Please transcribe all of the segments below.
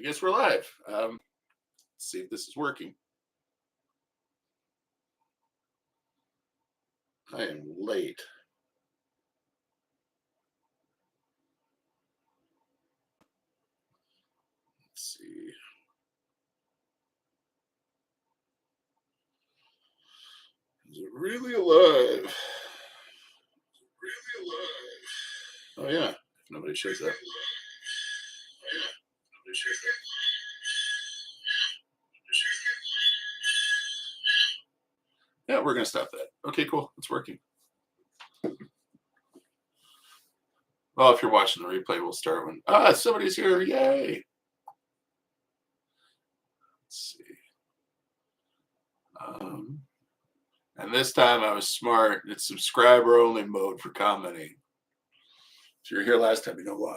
I guess we're live. Let's see if this is working. I am late. Let's see. Is it really alive? Oh yeah. If nobody shows up. Yeah, we're gonna stop that. Okay, cool. It's working. Well, if you're watching the replay, we'll start when somebody's here. Yay. Let's see. And this time I was smart. It's subscriber only mode for commenting. If you were here last time, you know why.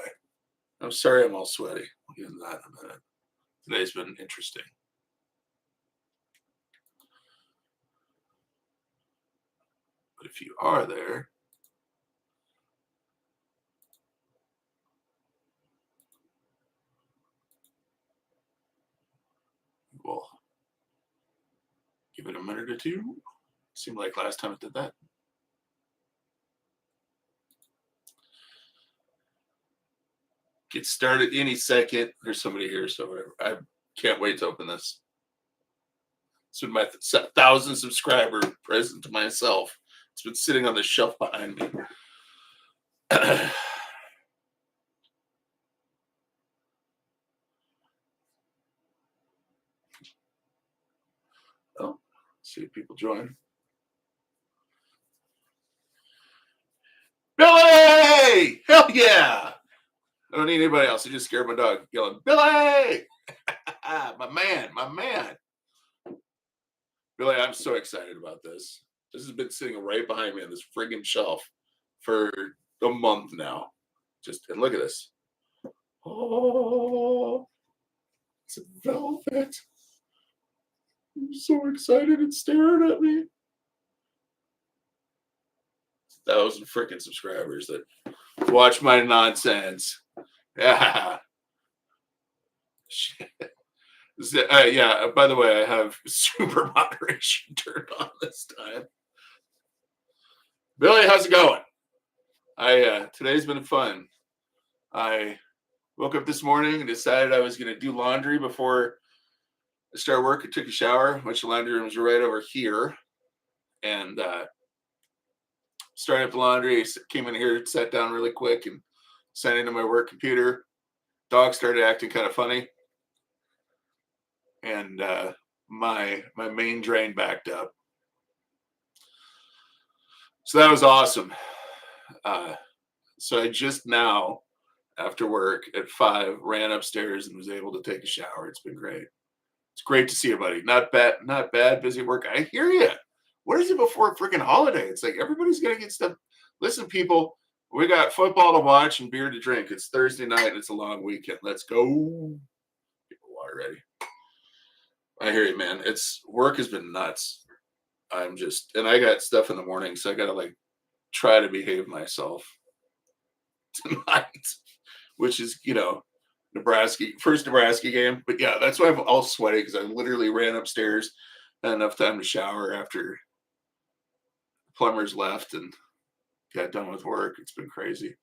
I'm sorry I'm all sweaty. We'll get into that in a minute. Today's been interesting. But if you are there, we'll give it a minute or two. Seemed like last time it did that. Get started any second. There's somebody here, so I can't wait to open this. It's been my 1,000 subscriber present to myself. It's been sitting on the shelf behind me. Oh, see if people join. Billy! Hell yeah! I don't need anybody else. I just scared my dog yelling, Billy! my man. Billy, I'm so excited about this. This has been sitting right behind me on this friggin' shelf for a month now. And look at this. Oh, it's velvet. I'm so excited. It's staring at me. 1,000 freaking subscribers that watch my nonsense. Yeah. Shit. Yeah, by the way, I have super moderation turned on this time. Billy, how's it going? Today's been fun. I woke up this morning and decided I was going to do laundry before I started work. I took a shower, which the laundry room is right over here, and started up the laundry. Came in here, sat down really quick, and sat into my work computer. Dog started acting kind of funny, and my main drain backed up. So that was awesome. So I just now, after work at 5, ran upstairs and was able to take a shower. It's been great. It's great to see you, buddy. Not bad. Busy work. I hear you. What is it before a freaking holiday? It's like everybody's gonna get stuff. Listen, people, we got football to watch and beer to drink. It's Thursday night and it's a long weekend. Let's go. Get the water ready. I hear you, man. Work has been nuts. And I got stuff in the morning, so I gotta try to behave myself tonight, which is, first Nebraska game. But yeah, that's why I'm all sweaty, because I literally ran upstairs, had enough time to shower after plumbers left and got done with work. It's been crazy.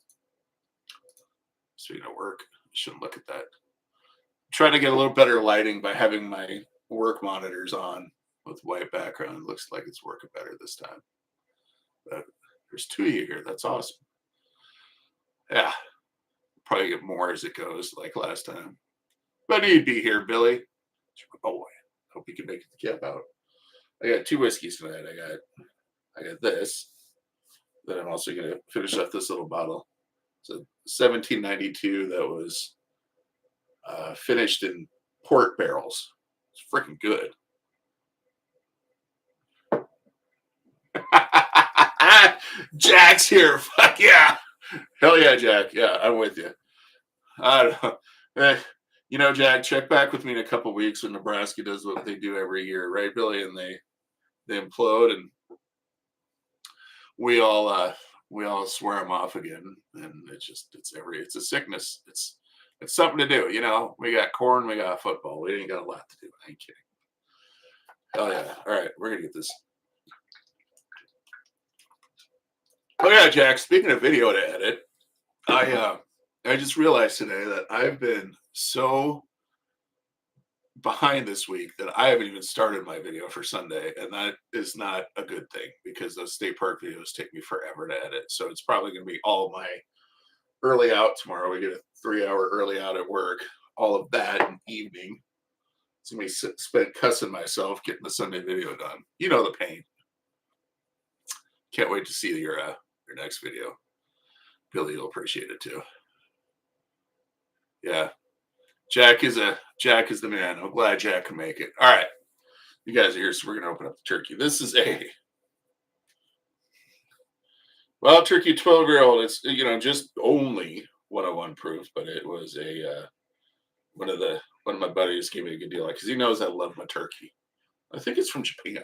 Speaking of work, I shouldn't look at that. Trying to get a little better lighting by having my work monitors on with white background. It looks like it's working better this time. But there's 2 of you here. That's awesome. Yeah. Probably get more as it goes, like last time. But you'd be here, Billy. Oh, I hope you can make the camp out. I got 2 whiskeys tonight. I got this. Then I'm also gonna finish up this little bottle. It's a 1792 that was finished in port barrels. It's freaking good. Jack's here. Fuck yeah. Hell yeah, Jack. Yeah, I'm with you. I don't know. Jack, check back with me in a couple weeks when Nebraska does what they do every year, right, Billy? And they implode, and we all swear them off again. And it's a sickness. It's something to do, you know. We got corn, we got football. We ain't got a lot to do. I ain't kidding. Hell yeah. All right, we're gonna get this. Oh yeah, Jack. Speaking of video to edit, I just realized today that I've been so behind this week that I haven't even started my video for Sunday, and that is not a good thing because those state park videos take me forever to edit. So it's probably going to be all my early out tomorrow. We get a 3-hour early out at work. All of that in the evening. It's gonna be spent cussing myself getting the Sunday video done. You know the pain. Can't wait to see your next video. Billy will appreciate it too. Yeah. Jack is the man. I'm glad Jack can make it. All right. You guys are here, so we're gonna open up the turkey. This is a wild turkey 12-year-old. It's just only 101 proof, but it was a one of my buddies gave me a good deal because he knows I love my turkey. I think it's from Japan.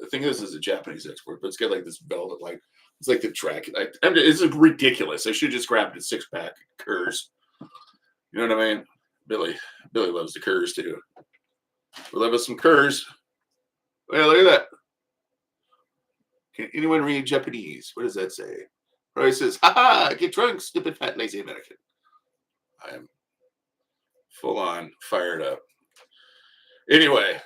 I think this is a Japanese export, but it's got like this velvet, like it's like the track. It's ridiculous. I should just grab a 6-pack Kurs. You know what I mean? Billy loves the Kurs too. We love us some Kurs. Well, look at that. Can anyone read Japanese? What does that say? Probably says, "Ha ha! Get drunk, stupid, fat, lazy American." I am full on fired up. Anyway,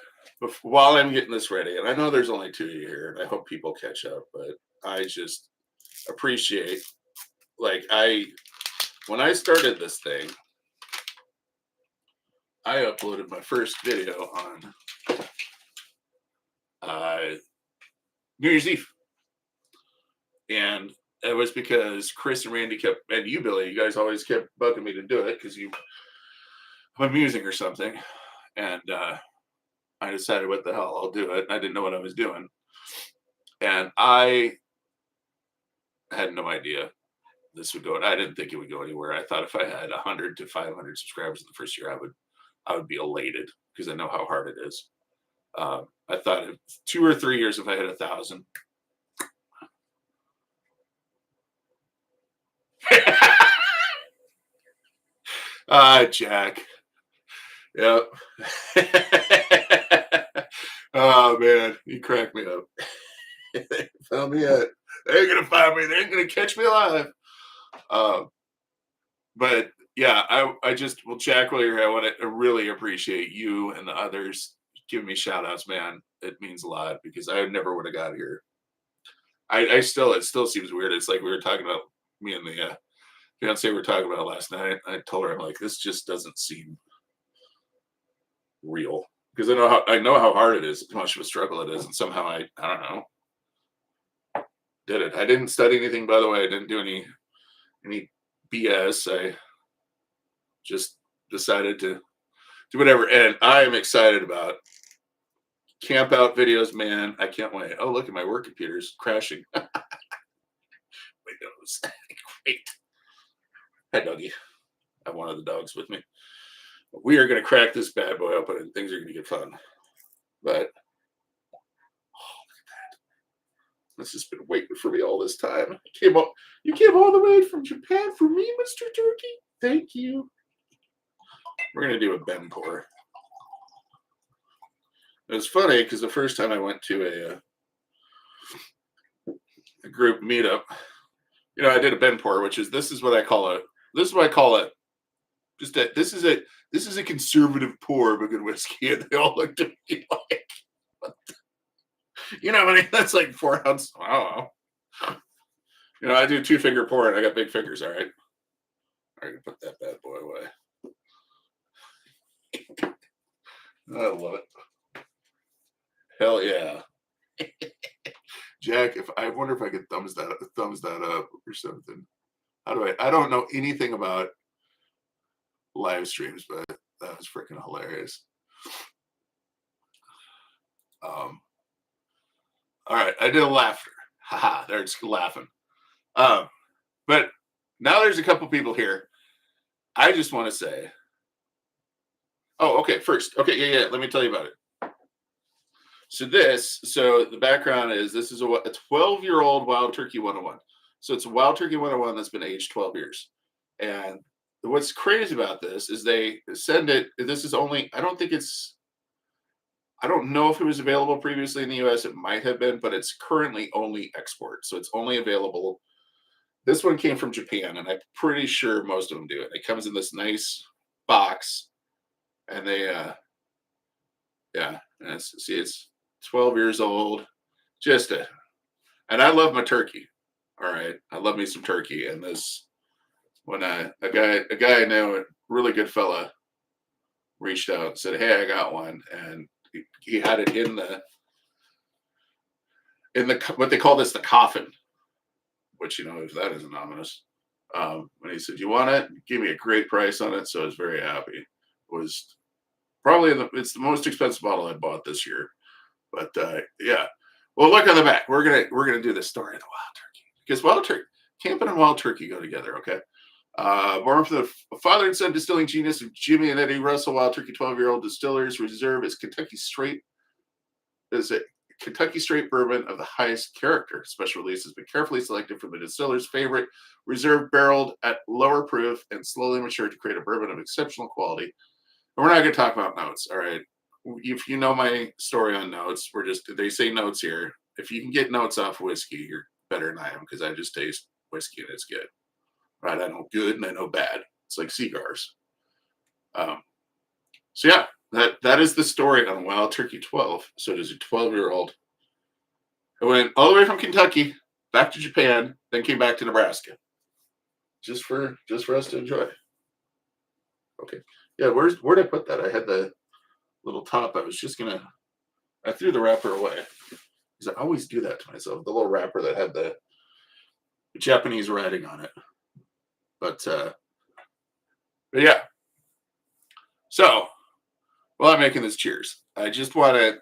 while I'm getting this ready, and I know there's only 2 of you here, and I hope people catch up, but I just appreciate, when I started this thing, I uploaded my first video on New Year's Eve. And it was because Chris and Randy and you, Billy, you guys always kept bugging me to do it because I'm amusing or something. And I decided, what the hell, I'll do it. And I didn't know what I was doing. And I had no idea this would go. I didn't think it would go anywhere. I thought if I had 100 to 500 subscribers in the first year, I would be elated because I know how hard it is. I thought in 2 or 3 years, if I hit 1,000. Jack. Yep. Oh man, you cracked me up. They found me yet. They ain't gonna find me. They ain't gonna catch me alive. But yeah, well, Jack, while you're here, I really appreciate you and the others giving me shout outs, man. It means a lot because I never would have got here. It still seems weird. It's like we were talking about, me and the fiance were talking about it last night. I told her, I'm like, this just doesn't seem real because I know how hard it is, how much of a struggle it is, and somehow I don't know, did it. I didn't study anything, by the way. I didn't do any BS. I just decided to do whatever, and I am excited about camp out videos, man. I can't wait. Oh, look at my work computer's crashing. Windows. Great. Hi, doggy. I have one of the dogs with me. We are going to crack this bad boy open, and things are going to get fun. But, oh, look at that. This has been waiting for me all this time. You came all the way from Japan for me, Mr. Turkey. Thank you. We're going to do a Ben pour. It was funny because the first time I went to a group meetup, I did a Ben pour, which is this is what I call it. This is a conservative pour of a good whiskey, and they all looked at me like, I mean, that's like 4 ounces. I don't know. I do 2-finger pour, and I got big fingers. All right, put that bad boy away. I love it. Hell yeah. Jack, I wonder if I could thumbs that up or something. I don't know anything about live streams, but that was freaking hilarious. All right, I did a laughter. Haha, they're just laughing. But now there's a couple people here. I just want to say, okay, first. Okay, yeah, let me tell you about it. So the background is this is a 12-year-old wild turkey 101. So it's a wild turkey 101 that's been aged 12 years. And what's crazy about this is they send it. This is only. I don't know if it was available previously in the U.S. It might have been, but it's currently only export, so it's only available. This one came from Japan, and I'm pretty sure most of them do it. It comes in this nice box, and they, yeah, and it's 12 years old. Just a, and I love my turkey. All right, I love me some turkey, and this when a guy I know, a really good fella, reached out and said, "Hey, I got one," and he had it in the what they call this the coffin, which if that isn't ominous. And he said, "You want it?" He gave me a great price on it, so I was very happy. It was probably it's the most expensive bottle I bought this year, but yeah. Well, look on the back. We're gonna do the story of the wild turkey because wild turkey camping and wild turkey go together. Okay. Born from the father and son distilling genius of Jimmy and Eddie Russell, Wild Turkey 12-year-old Distillers Reserve is a Kentucky straight bourbon of the highest character. Special release has been carefully selected from the distiller's favorite reserve, barreled at lower proof and slowly matured to create a bourbon of exceptional quality. And we're not going to talk about notes, all right? If you know my story on notes, they say notes here. If you can get notes off whiskey, you're better than I am because I just taste whiskey and it's good. Right? I know good and I know bad. It's like cigars. So yeah, that is the story on Wild Turkey 12. So it is a 12-year-old. I went all the way from Kentucky back to Japan, then came back to Nebraska, just for us to enjoy. Okay, yeah. Where'd I put that? I had the little top. I threw the wrapper away because I always do that to myself. The little wrapper that had the Japanese writing on it. But yeah. So while I'm making this cheers, I just want to,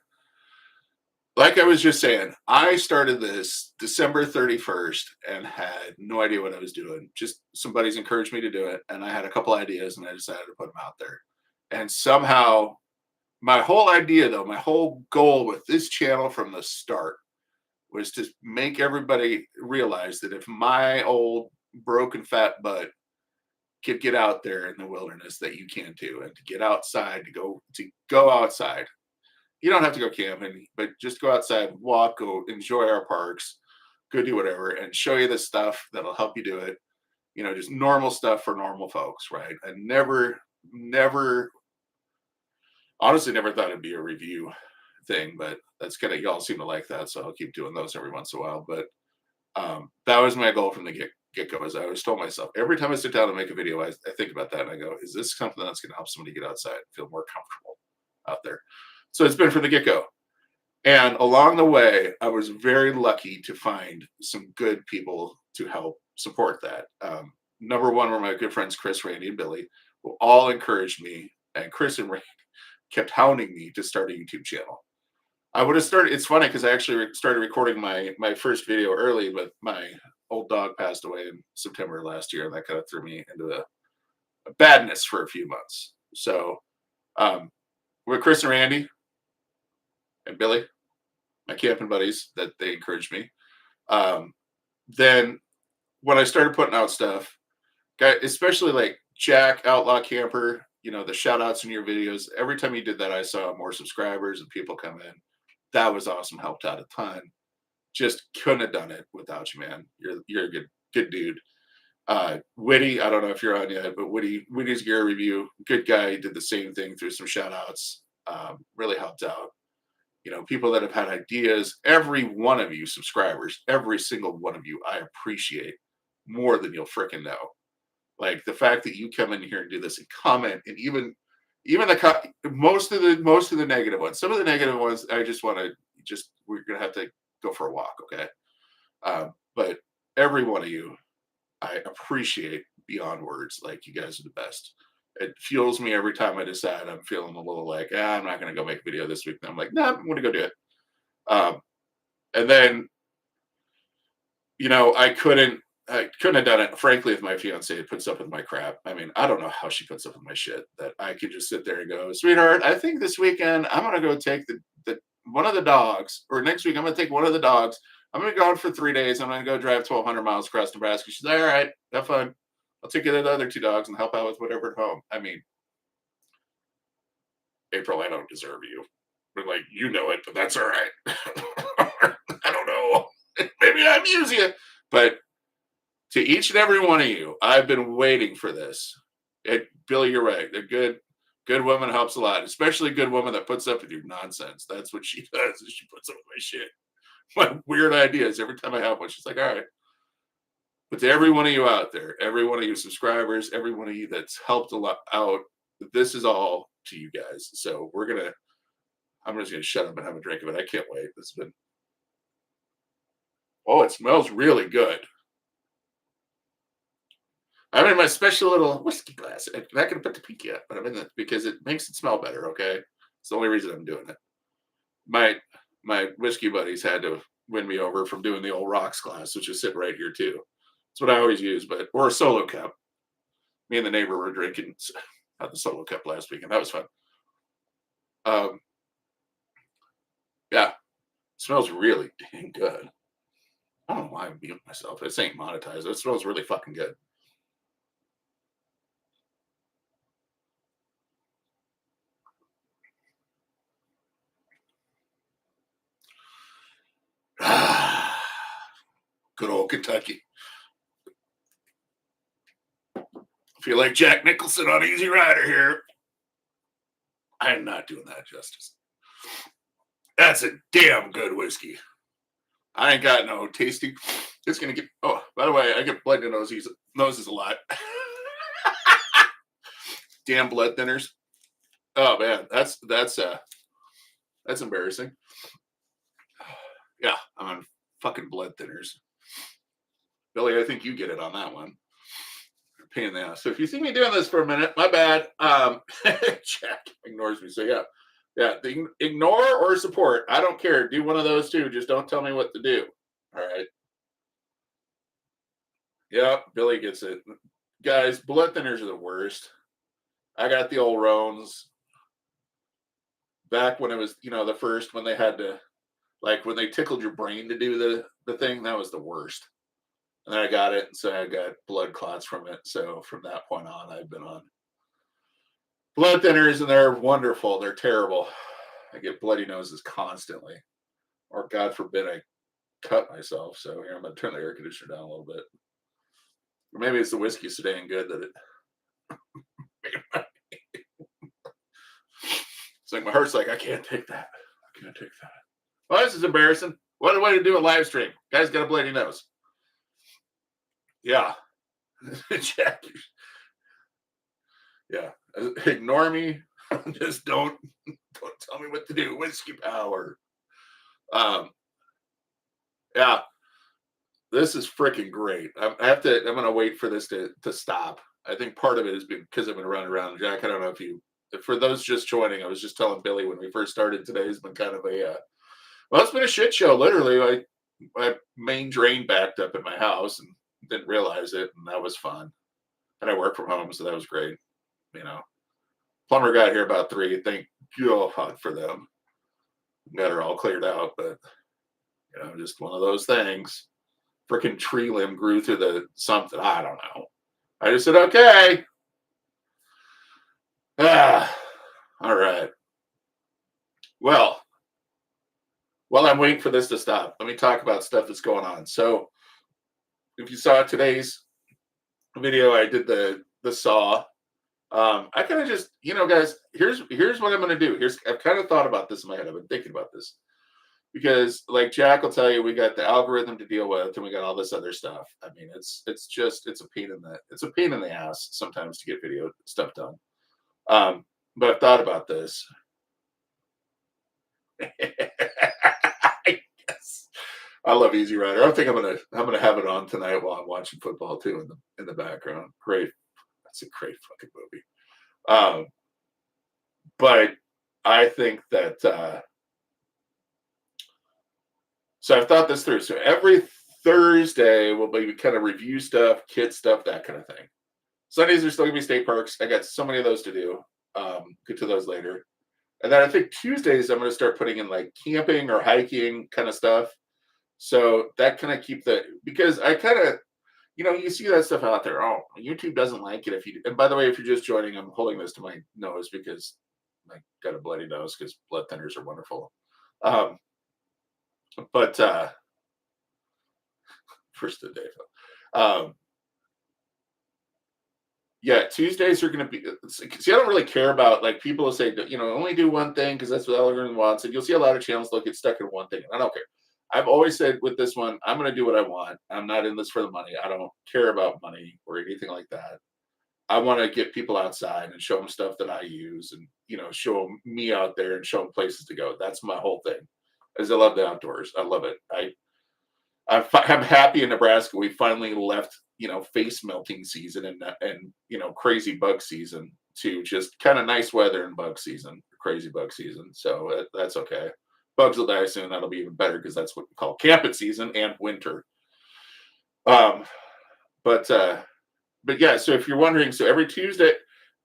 like I was just saying, I started this December 31st and had no idea what I was doing. Just some buddies encouraged me to do it, and I had a couple ideas, and I decided to put them out there. And somehow, my whole idea, though, my whole goal with this channel from the start was to make everybody realize that if my old broken fat butt could get out there in the wilderness, that you can too, and to get outside, to go outside. You don't have to go camping, but just go outside, walk, go enjoy our parks, go do whatever, and show you the stuff that'll help you do it. Just normal stuff for normal folks, right? I never, honestly, never thought it'd be a review thing, but that's kind of, y'all seem to like that, so I'll keep doing those every once in a while. But that was my goal from the get-go. As I always told myself, every time I sit down and make a video, I think about that and I go, is this something that's going to help somebody get outside and feel more comfortable out there? So it's been from the get-go. And along the way, I was very lucky to find some good people to help support that. Number one were my good friends, Chris, Randy, and Billy, who all encouraged me. And Chris and Randy kept hounding me to start a YouTube channel. I would have started. It's funny because I actually started recording my first video early, but my old dog passed away in September last year, and that kind of threw me into a badness for a few months. So with Chris and Randy and Billy, my camping buddies, that they encouraged me. Then when I started putting out stuff, especially like Jack, Outlaw Camper, the shout outs in your videos, every time you did that, I saw more subscribers and people come in. That was awesome. Helped out a ton. Just couldn't have done it without you, man. You're a good dude. Whitty, I don't know if you're on yet, but Whitty's gear review, good guy, did the same thing through some shout outs. Really helped out. People that have had ideas, every one of you subscribers, every single one of you, I appreciate more than you'll fricking know. Like the fact that you come in here and do this and comment, and even most of the negative ones. Some of the negative ones, I just want to we're gonna have to go for a walk, okay? But every one of you, I appreciate beyond words. Like, you guys are the best. It fuels me every time I decide I'm feeling a little like, I'm not going to go make a video this week. And I'm like, I'm going to go do it. And then, I couldn't have done it, frankly, if my fiance puts up with my crap. I mean, I don't know how she puts up with my shit, that I could just sit there and go, sweetheart, I think this weekend I'm going to go take the one of the dogs, or next week I'm going to take one of the dogs. I'm going to go out for 3 days. I'm going to go drive 1,200 miles across Nebraska. She's like, all right, have fun. I'll take care of the other two dogs and help out with whatever at home. I mean, April, I don't deserve you. But like, you know it, but that's all right. I don't know. Maybe I amuse you. But to each and every one of you, I've been waiting for this. Billy, you're right. A good woman helps a lot, especially a good woman that puts up with your nonsense. That's what she does. Is she puts up with my shit, my weird ideas. Every time I have one, she's like, "All right." But to every one of you out there, every one of you subscribers, every one of you that's helped a lot out, this is all to you guys. So I'm just gonna shut up and have a drink of it. I can't wait. This has been. Oh, it smells really good. I'm in my special little whiskey glass. I'm not gonna put the peak yet, but I'm in it because it makes it smell better. Okay, it's the only reason I'm doing it. My whiskey buddies had to win me over from doing the old rocks glass, which is sitting right here too. It's what I always use, or a solo cup. Me and the neighbor were drinking out the solo cup last week, and that was fun. Um, yeah, it smells really dang good. I don't know why I'm muting myself. This ain't monetized. It smells really fucking good. Good old Kentucky. I feel like Jack Nicholson on Easy Rider here. I am not doing that justice. That's a damn good whiskey. I ain't got no tasty. It's gonna get. Oh, by the way, I get blood in noses a lot. Damn blood thinners. Oh man, that's embarrassing. Yeah, I'm on fucking blood thinners. Billy, I think you get it on that one. Pain in the ass. So if you see me doing this for a minute, my bad. Jack ignores me. So yeah. Ignore or support. I don't care. Do one of those two. Just don't tell me what to do. All right. Yeah, Billy gets it. Guys, blood thinners are the worst. I got the old Roans back when it was, the first when they had to, like when they tickled your brain to do the thing. That was the worst. And then I got it, and so I got blood clots from it. So from that point on, I've been on blood thinners, and they're wonderful. They're terrible. I get bloody noses constantly, or God forbid I cut myself. So here I'm gonna turn the air conditioner down a little bit. Or maybe it's the whiskey so dang good that it. It's like my heart's like I can't take that. I can't take that. Well, this is embarrassing. What a way to do a live stream. Guy's got a bloody nose. Yeah. Jack. Yeah. Ignore me. Just don't tell me what to do. Whiskey power. Yeah. This is freaking great. I'm gonna wait for this to stop. I think part of it is because I've been running around. Jack, I don't know for those just joining, I was just telling Billy when we first started today has been kind of it's been a shit show. Literally, my main drain backed up in my house and didn't realize it, and that was fun. And I work from home, so that was great. Plumber got here about 3. Thank God for them. Got her all cleared out, but just one of those things. Freaking tree limb grew through the something. I don't know. I just said, okay. All right. Well, while I'm waiting for this to stop, let me talk about stuff that's going on. So if you saw today's video, I did the saw. I kind of just, guys, here's what I'm going to do. I've kind of thought about this in my head. I've been thinking about this because like Jack will tell you, we got the algorithm to deal with and we got all this other stuff. I mean, it's a pain in the ass sometimes to get video stuff done. But I've thought about this. I love Easy Rider. I think I'm gonna have it on tonight while I'm watching football too in the background. Great, that's a great fucking movie. But I think that so I've thought this through. So every Thursday we'll be kind of review stuff, kid stuff, that kind of thing. Sundays are still gonna be state parks. I got so many of those to do. Get to those later. And then I think Tuesdays I'm gonna start putting in like camping or hiking kind of stuff. So that kind of because I kind of, you see that stuff out there. Oh, YouTube doesn't like it if you. And by the way, if you're just joining, I'm holding this to my nose because I got a bloody nose because blood thinners are wonderful. Um, but first of the day, yeah, Tuesdays are going to be. See, I don't really care about like people will say that only do one thing because that's what the algorithm wants, and you'll see a lot of channels they'll get stuck in one thing. I don't care. I've always said with this one, I'm going to do what I want. I'm not in this for the money. I don't care about money or anything like that. I want to get people outside and show them stuff that I use, and show them me out there and show them places to go. That's my whole thing. As I love the outdoors. I love it. I'm happy in Nebraska. We finally left, face melting season and crazy bug season to just kind of nice weather and bug season, crazy bug season. So that's okay. Bugs will die soon. That'll be even better because that's what we call camping season and winter. Um, but yeah. So if you're wondering, so every Tuesday,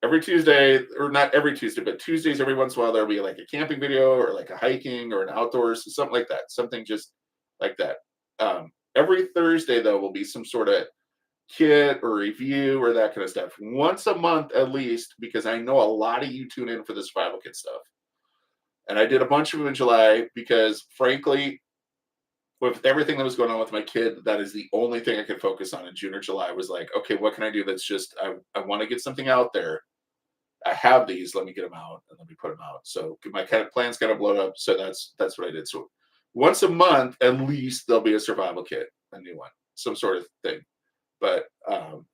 or not every Tuesday, but Tuesdays every once in a while there'll be like a camping video or like a hiking or an outdoors, something like that. Something just like that. Every Thursday though will be some sort of kit or review or that kind of stuff. Once a month at least, because I know a lot of you tune in for the survival kit stuff. And I did a bunch of them in July because frankly, with everything that was going on with my kid, that is the only thing I could focus on in June or July was like, okay, what can I do that's just I want to get something out there. I have these, let me get them out and let me put them out. So my kind of plans kind of blown up. So that's what I did. So once a month, at least there'll be a survival kit, a new one, some sort of thing. But oh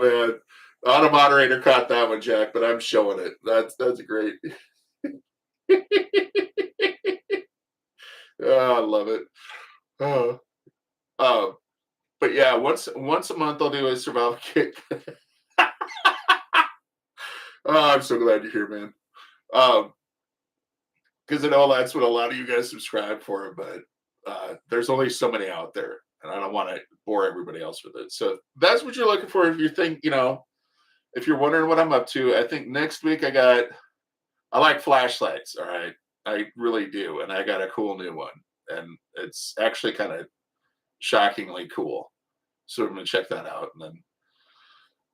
man, auto moderator caught that one, Jack. But I'm showing it. That's great. Oh, I love it. Oh, but yeah, once a month I'll do a survival kit. Oh, I'm so glad you're here, man. Because I know that's what a lot of you guys subscribe for, but there's only so many out there, and I don't want to bore everybody else with it. So that's what you're looking for. If you think, if you're wondering what I'm up to, I think next week I like flashlights. All right, I really do, and I got a cool new one, and it's actually kind of shockingly cool. So I'm gonna check that out, and then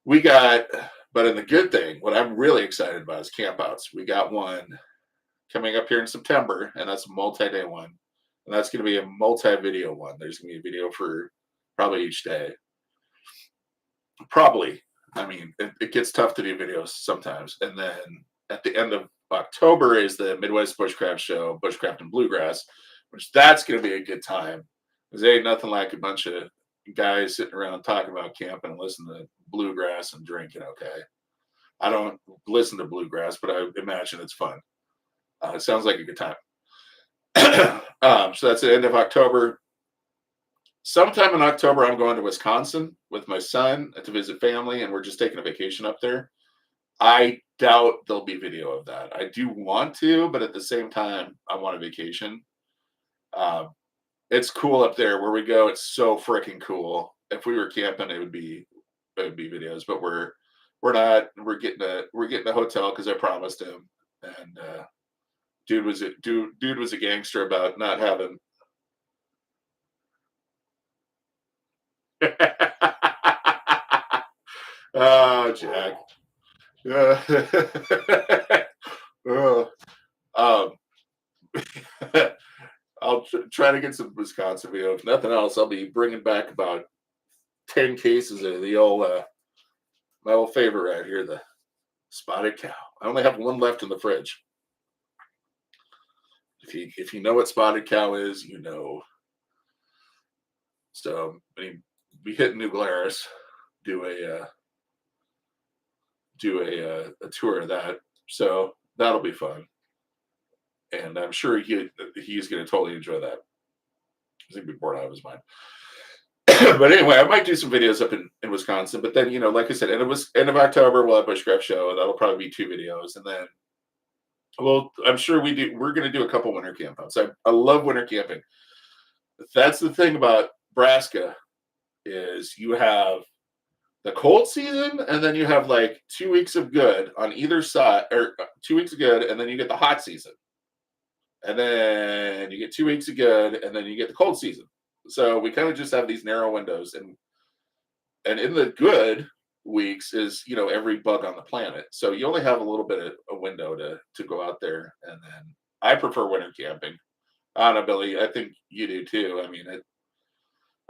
we got. But in the good thing, what I'm really excited about is campouts. We got one coming up here in September, and that's a multi-day one. And that's going to be a multi-video one. There's going to be a video for probably each day. Probably. I mean, it gets tough to do videos sometimes. And then at the end of October is the Midwest Bushcraft Show, Bushcraft and Bluegrass, which that's going to be a good time. Because there ain't nothing like a bunch of guys sitting around talking about camping and listening to bluegrass and drinking, okay? I don't listen to bluegrass, but I imagine it's fun. It sounds like a good time. So that's the end of October. Sometime in October, I'm going to Wisconsin with my son to visit family, and we're just taking a vacation up there. I doubt there'll be video of that. I do want to, but at the same time, I want a vacation. It's cool up there where we go. It's so freaking cool. If we were camping, it would be videos, but we're not. We're getting a hotel because I promised him, and dude was a gangster about not having. Oh, Jack. Oh, um, I'll try to get some Wisconsin video. If nothing else, I'll be bringing back about 10 cases of the old my old favorite right here, the spotted cow. I only have one left in the fridge. If you know what spotted cow is, you know. So I mean, be hitting New Glarus, do a tour of that. So that'll be fun, and I'm sure he's going to totally enjoy that. He's going to be bored out of his mind. But anyway, I might do some videos up in Wisconsin. But then, like I said, end of October, we'll have Bushcraft Show. That'll probably be 2 videos, and then, well, I'm sure we're going to do a couple winter campouts. I love winter camping. That's the thing about Nebraska is you have the cold season, and then you have like 2 weeks of good on either side, or 2 weeks of good, and then you get the hot season. and then you get 2 weeks of good, and then you get the cold season. So we kind of just have these narrow windows, and in the good weeks is every bug on the planet. So you only have a little bit of a window to go out there, and then I prefer winter camping. I don't know, Billy. I think you do too. I mean,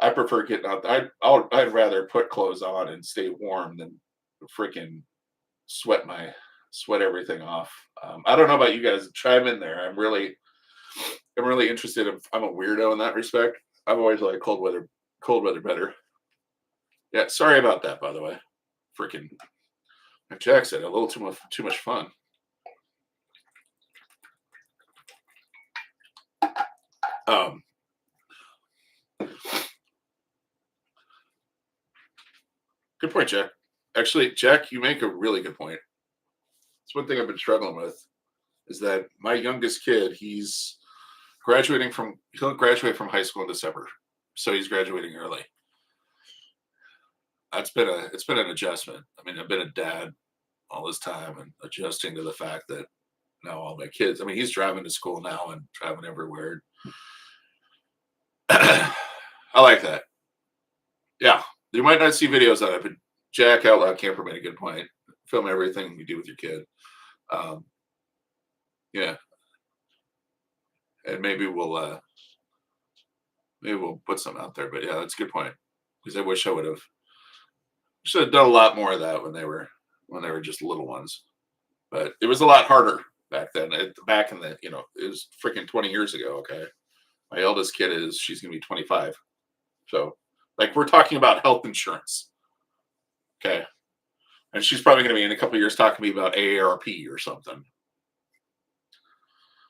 I prefer getting out. I'd rather put clothes on and stay warm than freaking sweat everything off. I don't know about you guys. Chime in there. I'm really interested. I'm a weirdo in that respect. I've always liked cold weather. Cold weather better. Yeah. Sorry about that, by the way. Freaking, like Jack said, a little too much fun. Um, Good point, Jack. Actually, Jack, you make a really good point. It's one thing I've been struggling with is that my youngest kid, he'll graduate from high school in December. So he's graduating early. It's been an adjustment. I mean, I've been a dad all this time and adjusting to the fact that now all my kids, I mean, he's driving to school now and driving everywhere. I like that. Yeah. You might not see videos of it, but Jack Outlaw Camper made a good point. Film everything you do with your kid. Um, yeah. And maybe we'll put some out there. But yeah, that's a good point. Because I wish I should have done a lot more of that when they were just little ones. But it was a lot harder back then. Back in it was freaking 20 years ago. Okay. My eldest kid she's going to be 25. So, like, we're talking about health insurance. Okay. And she's probably going to be in a couple of years talking to me about AARP or something.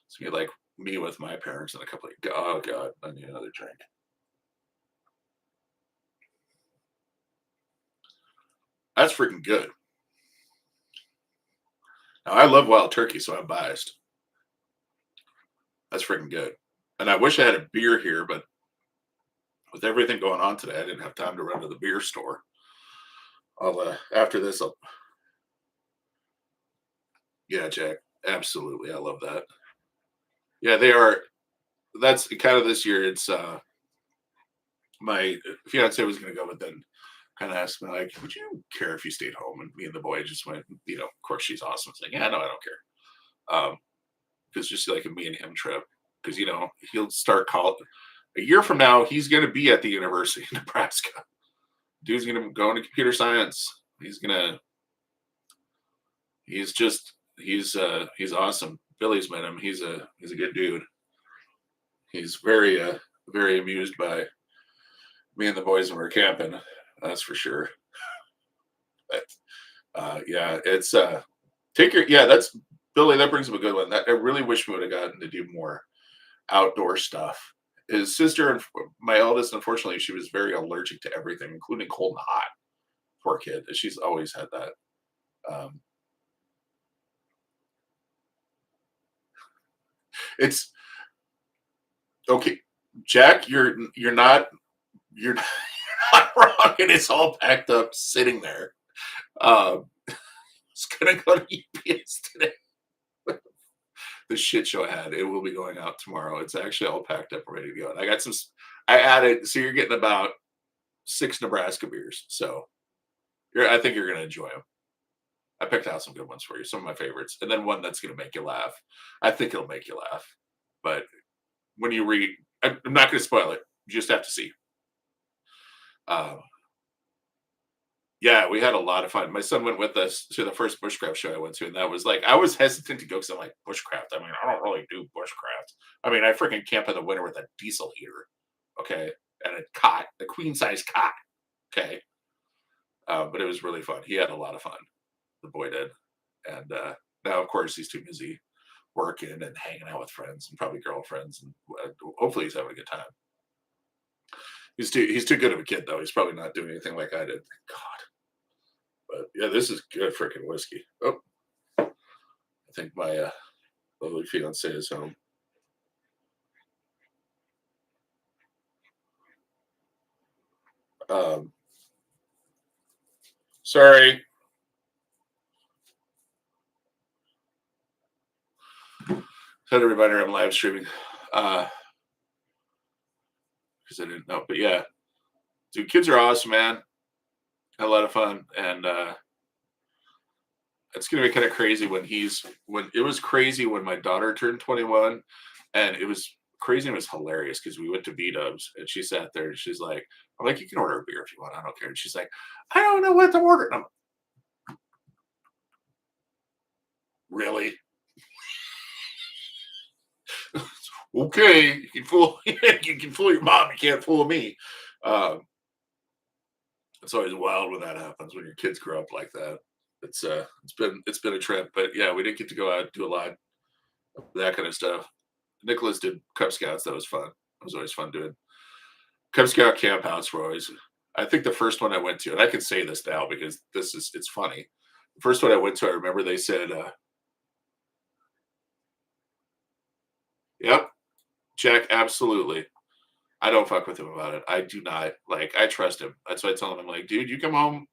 It's going to be like me with my parents in a couple of, oh God, I need another drink. That's freaking good. Now, I love wild turkey, so I'm biased. That's freaking good. And I wish I had a beer here, but with everything going on today, I didn't have time to run to the beer store. After this, yeah, Jack, absolutely. I love that. Yeah, they are. That's kind of this year. It's my fiance was going to go, but then kind of asked me like, "Would you care if you stayed home?" And me and the boy just went. Of course she's awesome. It's like, yeah, no, I don't care. Because just like a me and him trip. Because he'll start college a year from now. He's going to be at the University of Nebraska. Dude's going to go into computer science. He's awesome. Billy's met him. He's a good dude. He's very amused by me and the boys when we're camping. That's for sure. But yeah, it's that's Billy. That brings up a good one. I really wish we would have gotten to do more outdoor stuff. His sister and my eldest, unfortunately, she was very allergic to everything, including cold and hot. Poor kid. She's always had that. Um, it's okay, Jack. You're not wrong, and it's all packed up, sitting there. It's gonna go to UPS today. The shit show I had. It will be going out tomorrow. It's actually all packed up, ready to go. And I got some. I added. So you're getting about 6 Nebraska beers. So I think you're gonna enjoy them. I picked out some good ones for you. Some of my favorites, and then one that's gonna make you laugh. I think it'll make you laugh. But when you read, I'm not gonna spoil it. You just have to see. Um, Yeah, we had a lot of fun. My son went with us to the first bushcraft show I went to, and that was like I was hesitant to go because I'm like bushcraft. I mean, I don't really do bushcraft. I mean, I freaking camp in the winter with a diesel heater, okay, and a cot, a queen size cot, okay. But it was really fun. He had a lot of fun. The boy did, and now of course he's too busy working and hanging out with friends and probably girlfriends, and hopefully he's having a good time. He's too good of a kid though. He's probably not doing anything like I did. Thank God. But yeah, this is good freaking whiskey. Oh, I think my lovely fiance is home. Um, Sorry. Set a reminder I'm live streaming. Because I didn't know. But yeah, dude, kids are awesome, man. Had a lot of fun. And it's gonna be kind of crazy when it was crazy when my daughter turned 21, and it was crazy and it was hilarious because we went to B Dubs and she sat there and she's like, I'm like, you can order a beer if you want, I don't care. And she's like, I don't know what to order. And I'm really okay. You can fool you can fool your mom, you can't fool me. Um, it's always wild when that happens when your kids grow up like that. It's been a trip, but yeah, we didn't get to go out and do a lot of that kind of stuff. Nicholas did Cub Scouts. That was fun. It was always fun doing Cub Scout camp outs. Were always, I think the first one I went to, and I can say this now because it's funny. The first one I went to, I remember they said, "Yep, check, absolutely." I don't fuck with him about it. I do not like. I trust him. That's why I tell him, I'm like, dude, you come home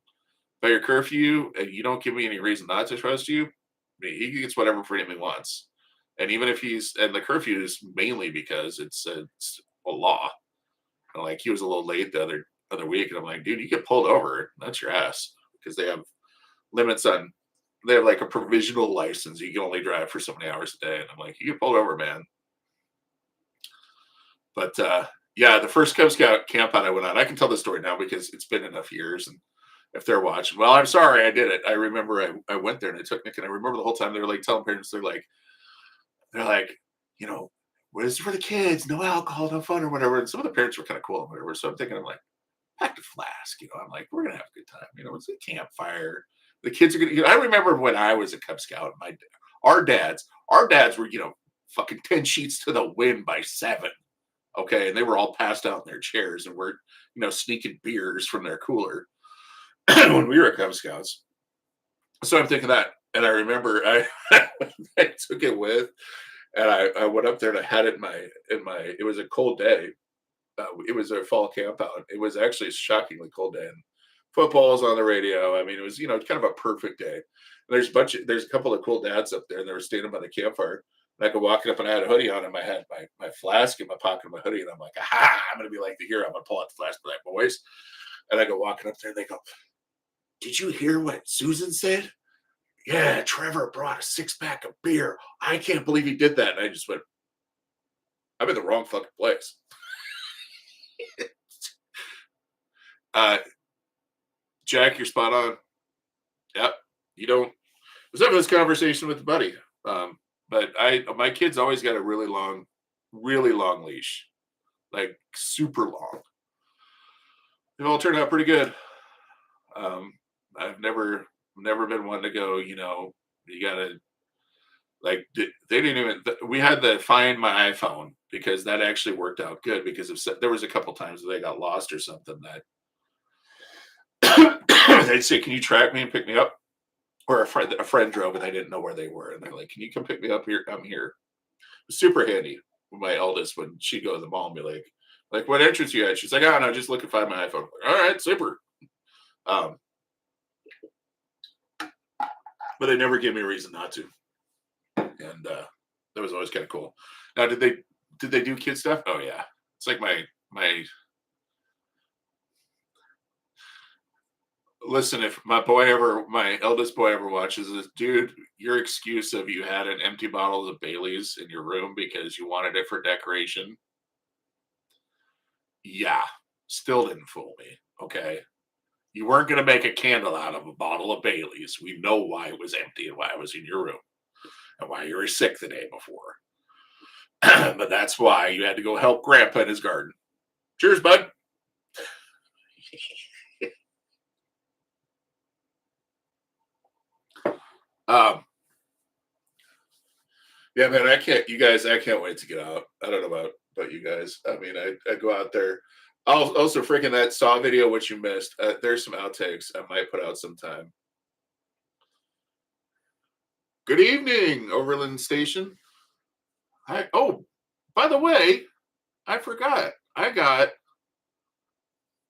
by your curfew and you don't give me any reason not to trust you. He gets whatever freedom he wants. And even if and the curfew is mainly because it's a law. And like he was a little late the other week, and I'm like, dude, you get pulled over. That's your ass because they have limits on. They have like a provisional license. You can only drive for so many hours a day, and I'm like, you get pulled over, man. But yeah, the first Cub Scout camp out I went on, I can tell the story now because it's been enough years. And if they're watching, well, I'm sorry I did it. I remember I went there and I took Nick, and I remember the whole time they were like telling parents, they're like, you know, what is it for the kids? No alcohol, no fun, or whatever. And some of the parents were kind of cool and whatever. So I'm thinking, I'm like, pack a flask, I'm like, we're gonna have a good time. It's a campfire. The kids are gonna. I remember when I was a Cub Scout, our dads were, fucking 10 sheets to the wind by 7. Okay, and they were all passed out in their chairs and were, sneaking beers from their cooler when we were Cub Scouts. So I'm thinking that, and I remember I I took it with, and I went up there and I had it in my. It was a cold day. It was a fall camp out. It was actually a shockingly cold day, and football's on the radio. I mean, it was kind of a perfect day. And there's a couple of cool dads up there, and they were standing by the campfire. And I could walk up, and I had a hoodie on, and I had my flask in my pocket of my hoodie, and I'm like, aha, I'm gonna be like the hero. I'm gonna pull out the flask for that boys. And I go walking up there, and they go, did you hear what Susan said? Yeah, Trevor brought a 6-pack of beer. I can't believe he did that. And I just went, I'm in the wrong fucking place. uh, Jack, you're spot on. Yep. You don't. I was having this conversation with a buddy, but my kids always got a really long leash, like super long. They've all turned out pretty good. I've never been one to go. You gotta like they didn't even. We had to find my iPhone because that actually worked out good because there was a couple times they got lost or something that they'd say, "Can you track me and pick me up?" Or a friend drove and I didn't know where they were, and they're like, "Can you come pick me up here? I'm here." It was super handy. With my eldest, when she'd go to the mall and be like, "What entrance you at?" She's like, "Oh no, just look and find my iPhone." Like, all right, super. Um, but they never gave me a reason not to, and that was always kind of cool. Now, did they do kid stuff? Oh yeah, it's like my. Listen, if my eldest boy ever watches this, dude, your excuse of you had an empty bottle of Bailey's in your room because you wanted it for decoration, yeah, still didn't fool me. Okay. You weren't going to make a candle out of a bottle of Bailey's. We know why it was empty and why it was in your room and why you were sick the day before. But that's why you had to go help Grandpa in his garden. Cheers, bud. Um, yeah, man, I can't wait to get out. I don't know about you guys. I mean, I go out there. Also, freaking that Saw video, which you missed. There's some outtakes I might put out sometime. Good evening, Overland Station. By the way, I forgot. I got,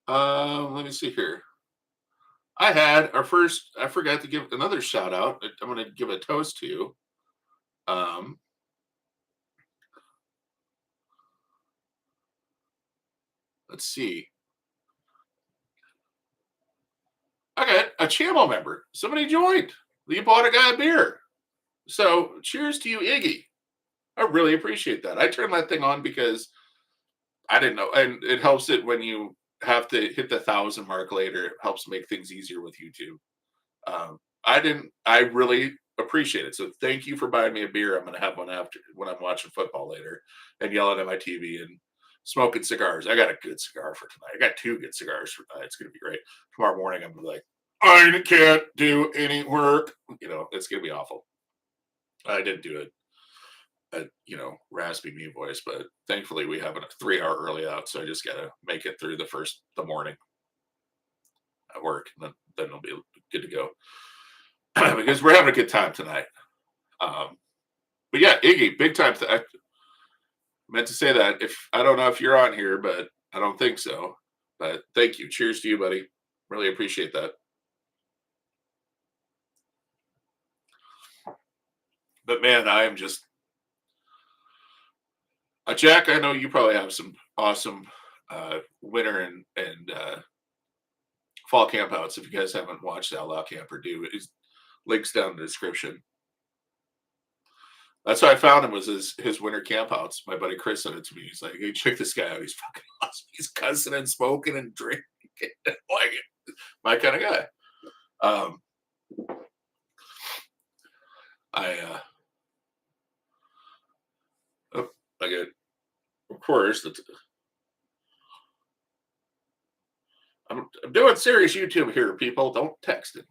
let me see here. I forgot to give another shout out. I'm going to give a toast to you. Um, let's see. I got a channel member. Somebody joined. You bought a guy a beer. So cheers to you, Iggy. I really appreciate that. I turned that thing on because I didn't know, and it helps it when you have to hit the 1,000 mark later. It helps make things easier with YouTube. I didn't. I really appreciate it. So thank you for buying me a beer. I'm going to have one after when I'm watching football later, and yelling at my TV and smoking cigars. I got a good cigar for tonight. I got 2 good cigars for tonight. It's going to be great. Tomorrow morning, I'm gonna be like, I can't do any work. It's going to be awful. I didn't do it. Raspy me voice, but thankfully we have a 3-hour early out, so I just gotta make it through the morning at work, and then it'll be good to go. Because we're having a good time tonight. But yeah, Iggy, big time. I meant to say that. If I don't know if you're on here, but I don't think so. But thank you. Cheers to you, buddy. Really appreciate that. But man, I am just Jack, I know you probably have some awesome winter and fall campouts. If you guys haven't watched Outlaw Camper, do it. Links down in the description. That's how I found him, was his winter campouts. My buddy Chris sent it to me. He's like, "Hey, check this guy out. He's fucking awesome. He's cussing and smoking and drinking, like my kind of guy." I get, of course, I'm doing serious YouTube here, people. Don't text it.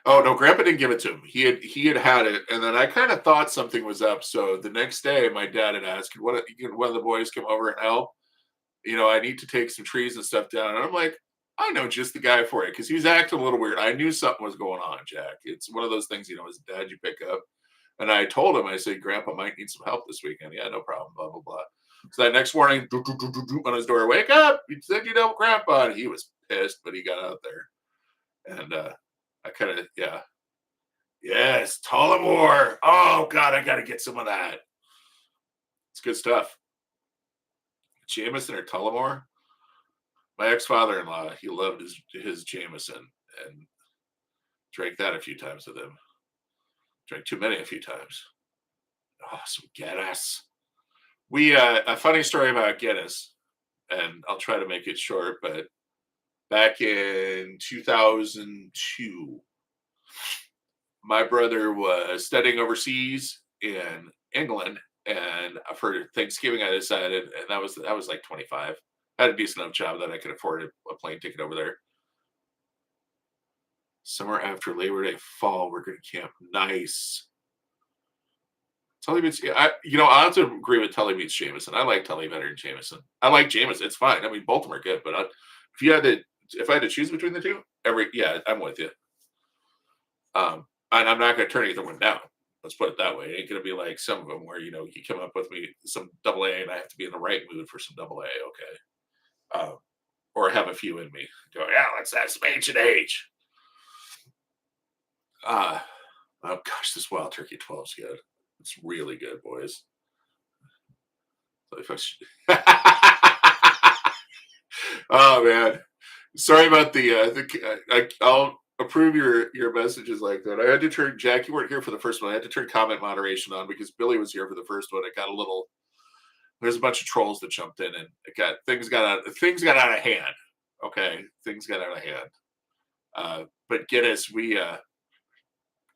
Oh no, Grandpa didn't give it to him. He had it, and then I kind of thought something was up. So the next day, my dad had asked, "One of the boys come over and help? I need to take some trees and stuff down." And I'm like, "I know just the guy for it," because he was acting a little weird. I knew something was going on, Jack. It's one of those things, as a dad, you pick up. And I told him, I said, "Grandpa might need some help this weekend." "Yeah, no problem." Blah blah blah. So that next morning, on his door, "Wake up! You said you'd help Grandpa." And he was pissed, but he got out there, and I kind of, yeah. Yes, Tullamore. Oh God, I gotta get some of that. It's good stuff. Jameson or Tullamore. My ex-father-in-law, he loved his Jameson and drank that a few times with him. Drank too many a few times. Oh, some Guinness. We a funny story about Guinness, and I'll try to make it short, but back in 2002, my brother was studying overseas in England, and for Thanksgiving I decided, and that was like 25. I had a decent enough job that I could afford a plane ticket over there. Summer after Labor Day, fall, we're going to camp. Nice. Tully beats. I have to agree with Tully beats Jameson. I like Tully better than Jameson. I like Jameson. It's fine. I mean, both of them are good. But if I had to choose between the two, I'm with you. And I'm not going to turn either one down. Let's put it that way. It ain't going to be like some of them where you come up with me some double A, and I have to be in the right mood for some double A. Okay. Or have a few in me. Go, yeah, let's have some H&H. Oh gosh, this Wild Turkey 12 is good. It's really good, boys. Oh man, sorry about I'll approve your messages like that. I had to turn Jack. You weren't here for the first one. I had to turn comment moderation on because Billy was here for the first one. It got a little. There's a bunch of trolls that jumped in, and things got out of hand. Okay, things got out of hand. But Guinness,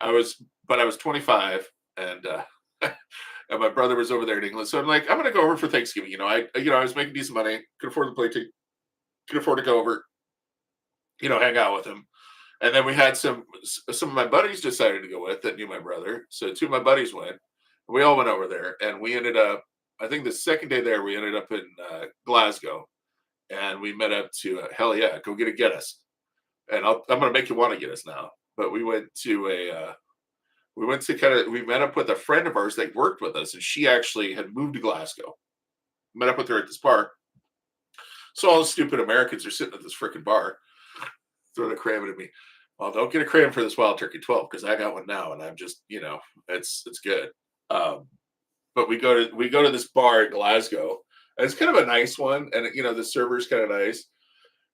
I was 25, and and my brother was over there in England. So I'm like, I'm gonna go over for Thanksgiving. I was making decent money, could afford the plane ticket, could afford to go over, hang out with him. And then we had some of my buddies decided to go with that knew my brother. So 2 of my buddies went. We all went over there, and we ended up. I think the second day there, we ended up in Glasgow, and we met up to hell yeah, go get a Guinness. And I'm gonna make you want to Guinness now. But we went to we met up with a friend of ours that worked with us, and she actually had moved to Glasgow. Met up with her at this bar. So all the stupid Americans are sitting at this freaking bar, throwing a craven at me. Well, don't get a craven for this Wild Turkey 12 because I got one now, and I'm just, it's good. but we go to this bar in Glasgow. And it's kind of a nice one, and the server's kind of nice.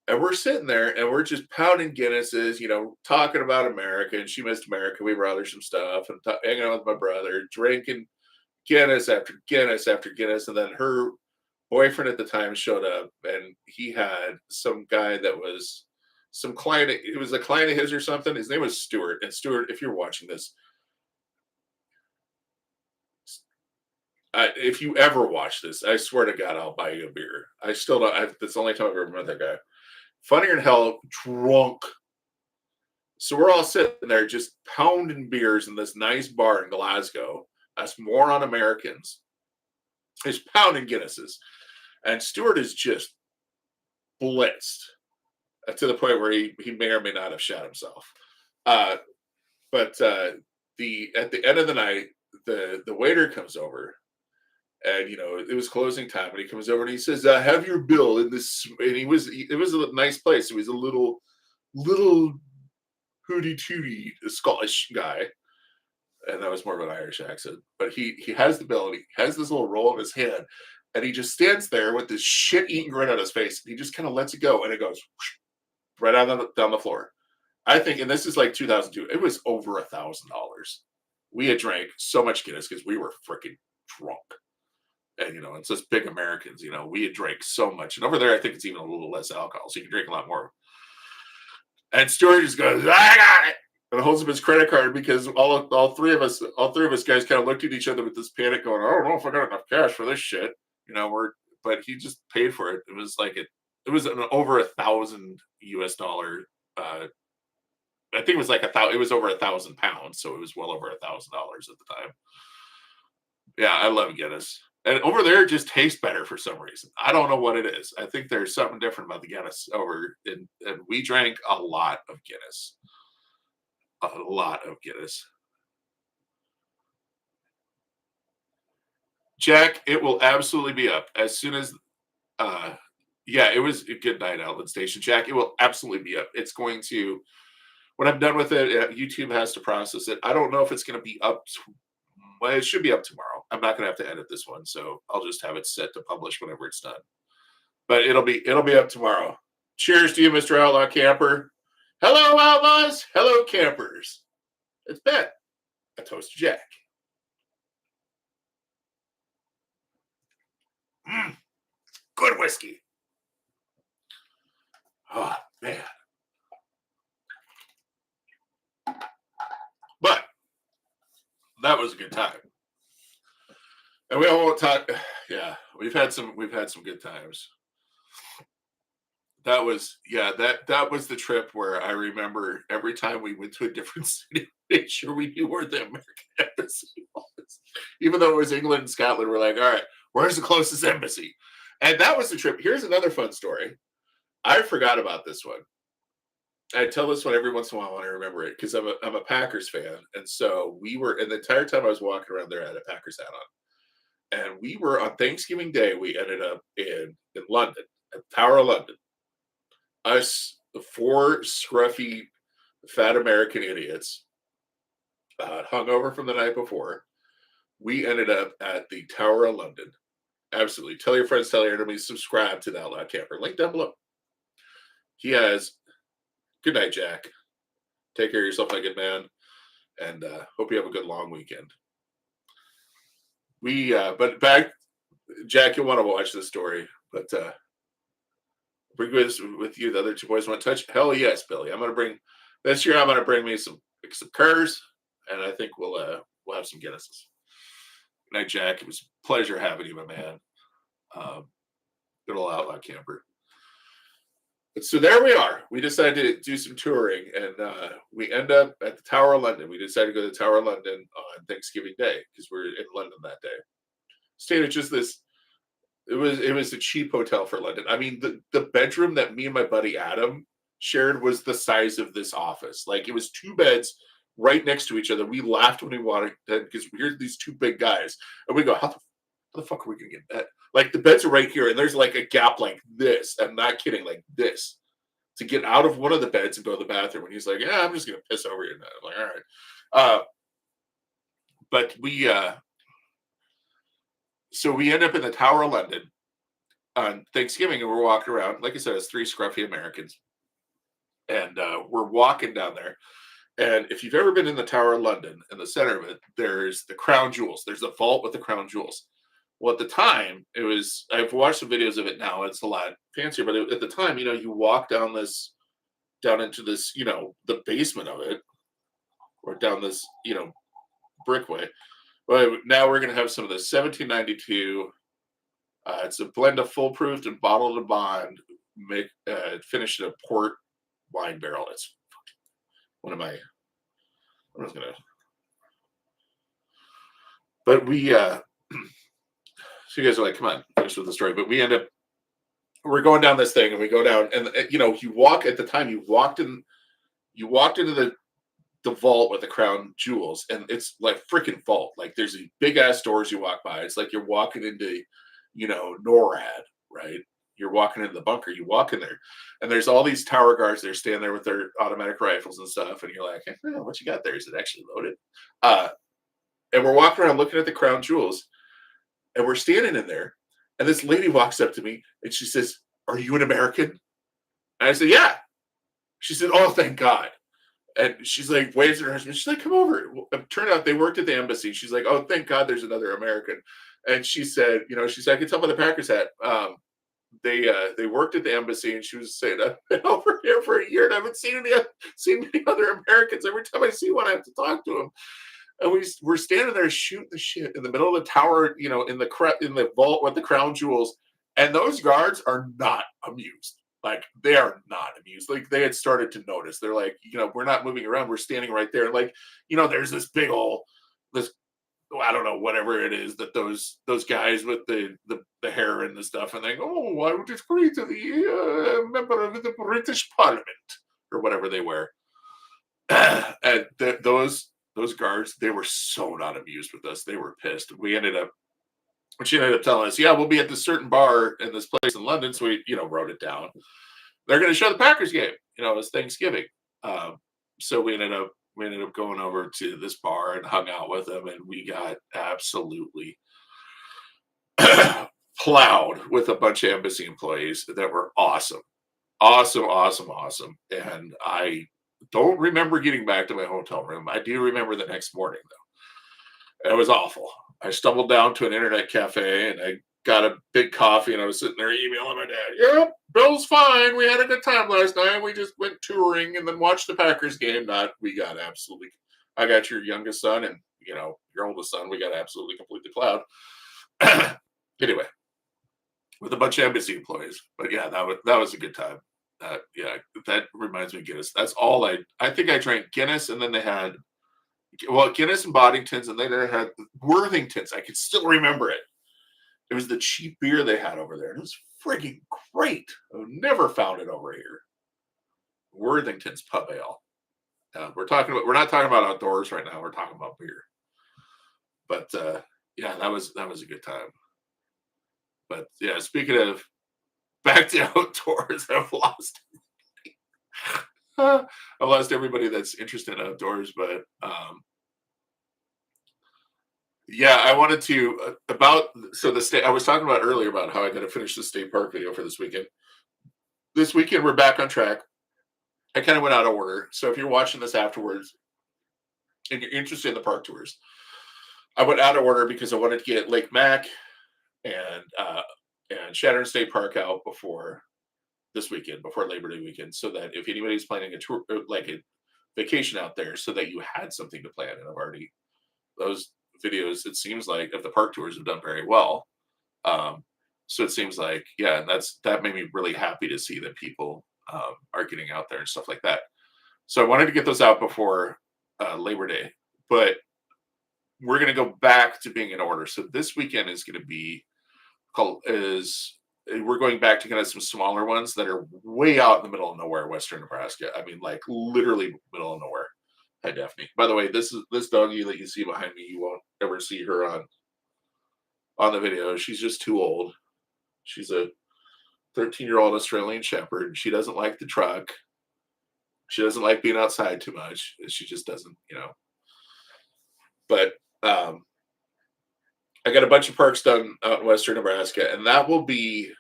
And we're sitting there and we're just pounding Guinnesses, talking about America. And she missed America. We brought her some stuff and hanging out with my brother, drinking Guinness after Guinness after Guinness. And then her boyfriend at the time showed up, and he had some guy that was some client. It was a client of his or something. His name was Stuart. And Stuart, if you're watching this, if you ever watch this, I swear to God, I'll buy you a beer. I still don't. That's the only time I've ever met that guy. Funnier than hell, drunk. So we're all sitting there just pounding beers in this nice bar in Glasgow. Us moron Americans is pounding Guinnesses. And Stuart is just blitzed to the point where he may or may not have shot himself. But at the end of the night, the waiter comes over, and it was closing time, and he comes over and he says, "Have your bill in this." And it was a nice place. It was a little hooty tooty Scottish guy, and that was more of an Irish accent. But he has the bill, and he has this little roll in his hand, and he just stands there with this shit-eating grin on his face. And he just kind of lets it go, and it goes right down the floor. I think, and this is like 2002. It was over $1,000. We had drank so much Guinness because we were freaking drunk. And it's just big Americans. We had drank so much, and over there, I think it's even a little less alcohol, so you can drink a lot more. And Stuart just goes, "I got it," and holds up his credit card, because all three of us guys kind of looked at each other with this panic, going, "I don't know if I got enough cash for this shit." But he just paid for it. It was like it was over $1,000 US. I think it was like it was over 1,000 pounds, so it was well over $1,000 at the time. Yeah, I love Guinness. And over there, it just tastes better for some reason. I don't know what it is. I think there's something different about the Guinness and we drank a lot of Guinness. A lot of Guinness. Jack, it will absolutely be up as soon as yeah, it was a good night, Outlet Station. Jack, it will absolutely be up. It's going to, when I'm done with it, YouTube has to process it. I don't know if it's going to be up. Well, it should be up tomorrow. I'm not going to have to edit this one, so I'll just have it set to publish whenever it's done. But it'll be up tomorrow. Cheers to you, Mr. Outlaw Camper. Hello, Outlaws. Hello, Campers. It's Ben. A toast to Jack. Good whiskey. Oh, man. But that was a good time. And we all won't talk. Yeah, we've had some good times. That was that was the trip where I remember every time we went to a different city, make sure we knew where the American embassy was. Even though it was England and Scotland, we're like, all right, where's the closest embassy? And that was the trip. Here's another fun story. I forgot about this one. I tell this one every once in a while when I remember it, because I'm a Packers fan. And so we were, and the entire time I was walking around there, I had a Packers hat on. And we were on Thanksgiving Day, we ended up in London, at the Tower of London. Us, the four scruffy, fat American idiots, hungover from the night before, we ended up at the Tower of London. Absolutely. Tell your friends, tell your enemies, subscribe to the Outlaw Camper. Link down below. He has, good night, Jack. Take care of yourself, my good man. And hope you have a good long weekend. But back, Jack, you'll want to watch this story. But bring this with you. The other two boys want to touch. Hell yes, Billy. I'm going to bring, this year I'm going to bring me some Kerrs. And I think we'll have some Guinnesses. Good night, Jack. It was a pleasure having you, my man. Good old Outlaw Camper. But so there we are. We decided to do some touring, and we end up at the Tower of London. We decided to go to the Tower of London on Thanksgiving Day because we're in London that day. Stayed at just this. It was a cheap hotel for London. I mean, the bedroom that me and my buddy Adam shared was the size of this office. Like, it was two beds right next to each other. We laughed when we wanted, because here's these two big guys, and we go, how the fuck are we gonna get that? Like, the beds are right here, and there's like a gap like this. I'm not kidding, like this, to get out of one of the beds and go to the bathroom. And he's like, yeah, I'm just gonna piss over here. And I'm like, all right. But we So we end up in the Tower of London on Thanksgiving, and we're walking around. Like I said, it's three scruffy Americans, and we're walking down there. And if you've ever been in the Tower of London, in the center of it, there's the crown jewels. There's a vault with the crown jewels. Well, at the time, it was. I've watched some videos of it now. It's a lot fancier, but at the time, you walk down into this, the basement of it, or down this, brickway. But now we're going to have some of the 1792. It's a blend of foolproof and bottled to bond, finished in a port wine barrel. It's one of my. I was gonna, but so you guys are like, come on, finish with the story. But we're going down this thing, and we go down, and you walk at the time. You walked into the vault with the crown jewels, and it's like freaking vault. Like there's these big ass doors you walk by. It's like you're walking into, NORAD, right? You're walking into the bunker. You walk in there, and there's all these tower guards. They're standing there with their automatic rifles and stuff, and you're like, what you got there? Is it actually loaded? Uh, and we're walking around looking at the crown jewels, and we're standing in there, and this lady walks up to me, and she says, "Are you an American?" And I said, "Yeah." She said, "Oh, thank God." And she's like, waves at her husband. She's like, "Come over." Well, it turned out they worked at the embassy. She's like, "Oh, thank God there's another American." And she said, "I can tell by the Packers hat. They worked at the embassy," and she was saying, "I've been over here for a year and I haven't seen any other Americans. Every time I see one, I have to talk to them." And we're standing there shooting the shit in the middle of the tower, in the vault with the crown jewels, and those guards are not amused. Like they are not amused. Like they had started to notice. They're like, we're not moving around. We're standing right there. Like, there's this big old this I don't know, whatever it is that those guys with the hair and the stuff, and they go, "Oh, I would agree to the member of the British Parliament," or whatever they wear. And those guards, they were so not amused with us. They were pissed. She ended up telling us, "Yeah, we'll be at this certain bar in this place in London." So we, wrote it down. They're going to show the Packers game. It's Thanksgiving. So we ended up going over to this bar and hung out with them, and we got absolutely plowed with a bunch of embassy employees that were awesome, awesome, awesome, awesome. And I don't remember getting back to my hotel room. I do remember the next morning though. It was awful. I stumbled down to an internet cafe and I got a big coffee, and I was sitting there emailing my dad. "Yep, Bill's fine. We had a good time last night. We just went touring and then watched the Packers game." I got your youngest son and your oldest son. We got absolutely completely plowed. Anyway, with a bunch of embassy employees. But yeah, that was a good time. Yeah, that reminds me of Guinness. That's all I think I drank Guinness, and then they had Guinness and Boddingtons, and then they had Worthingtons. I can still remember it. It was the cheap beer they had over there. And it was freaking great. I've never found it over here. Worthington's Pub Ale. We're not talking about outdoors right now. We're talking about beer. But yeah, that was a good time. But yeah, speaking of back to outdoors, I've lost everybody that's interested in outdoors. But yeah, I wanted to the state I was talking about earlier about how I got to finish the state park video for this weekend. This weekend we're back on track. I kind of went out of order. So if you're watching this afterwards and you're interested in the park tours, I went out of order because I wanted to get Lake Mac and Shattern State Park out before this weekend, before Labor Day weekend, so that if anybody's planning a tour, like a vacation out there, so that you had something to plan. And I've already those videos. It seems like of the park tours have done very well. So it seems like, yeah, and that made me really happy to see that people are getting out there and stuff like that. So I wanted to get those out before Labor Day, but we're going to go back to being in order. So this weekend is going to be we're going back to kind of some smaller ones that are way out in the middle of nowhere, Western Nebraska. I mean, like literally middle of nowhere. Hi, Daphne. By the way, this doggy that you see behind me, you won't ever see her on the video. She's just too old. She's a 13-year-old Australian Shepherd. She doesn't like the truck. She doesn't like being outside too much. She just doesn't, But I got a bunch of parks done out in western Nebraska, and that will be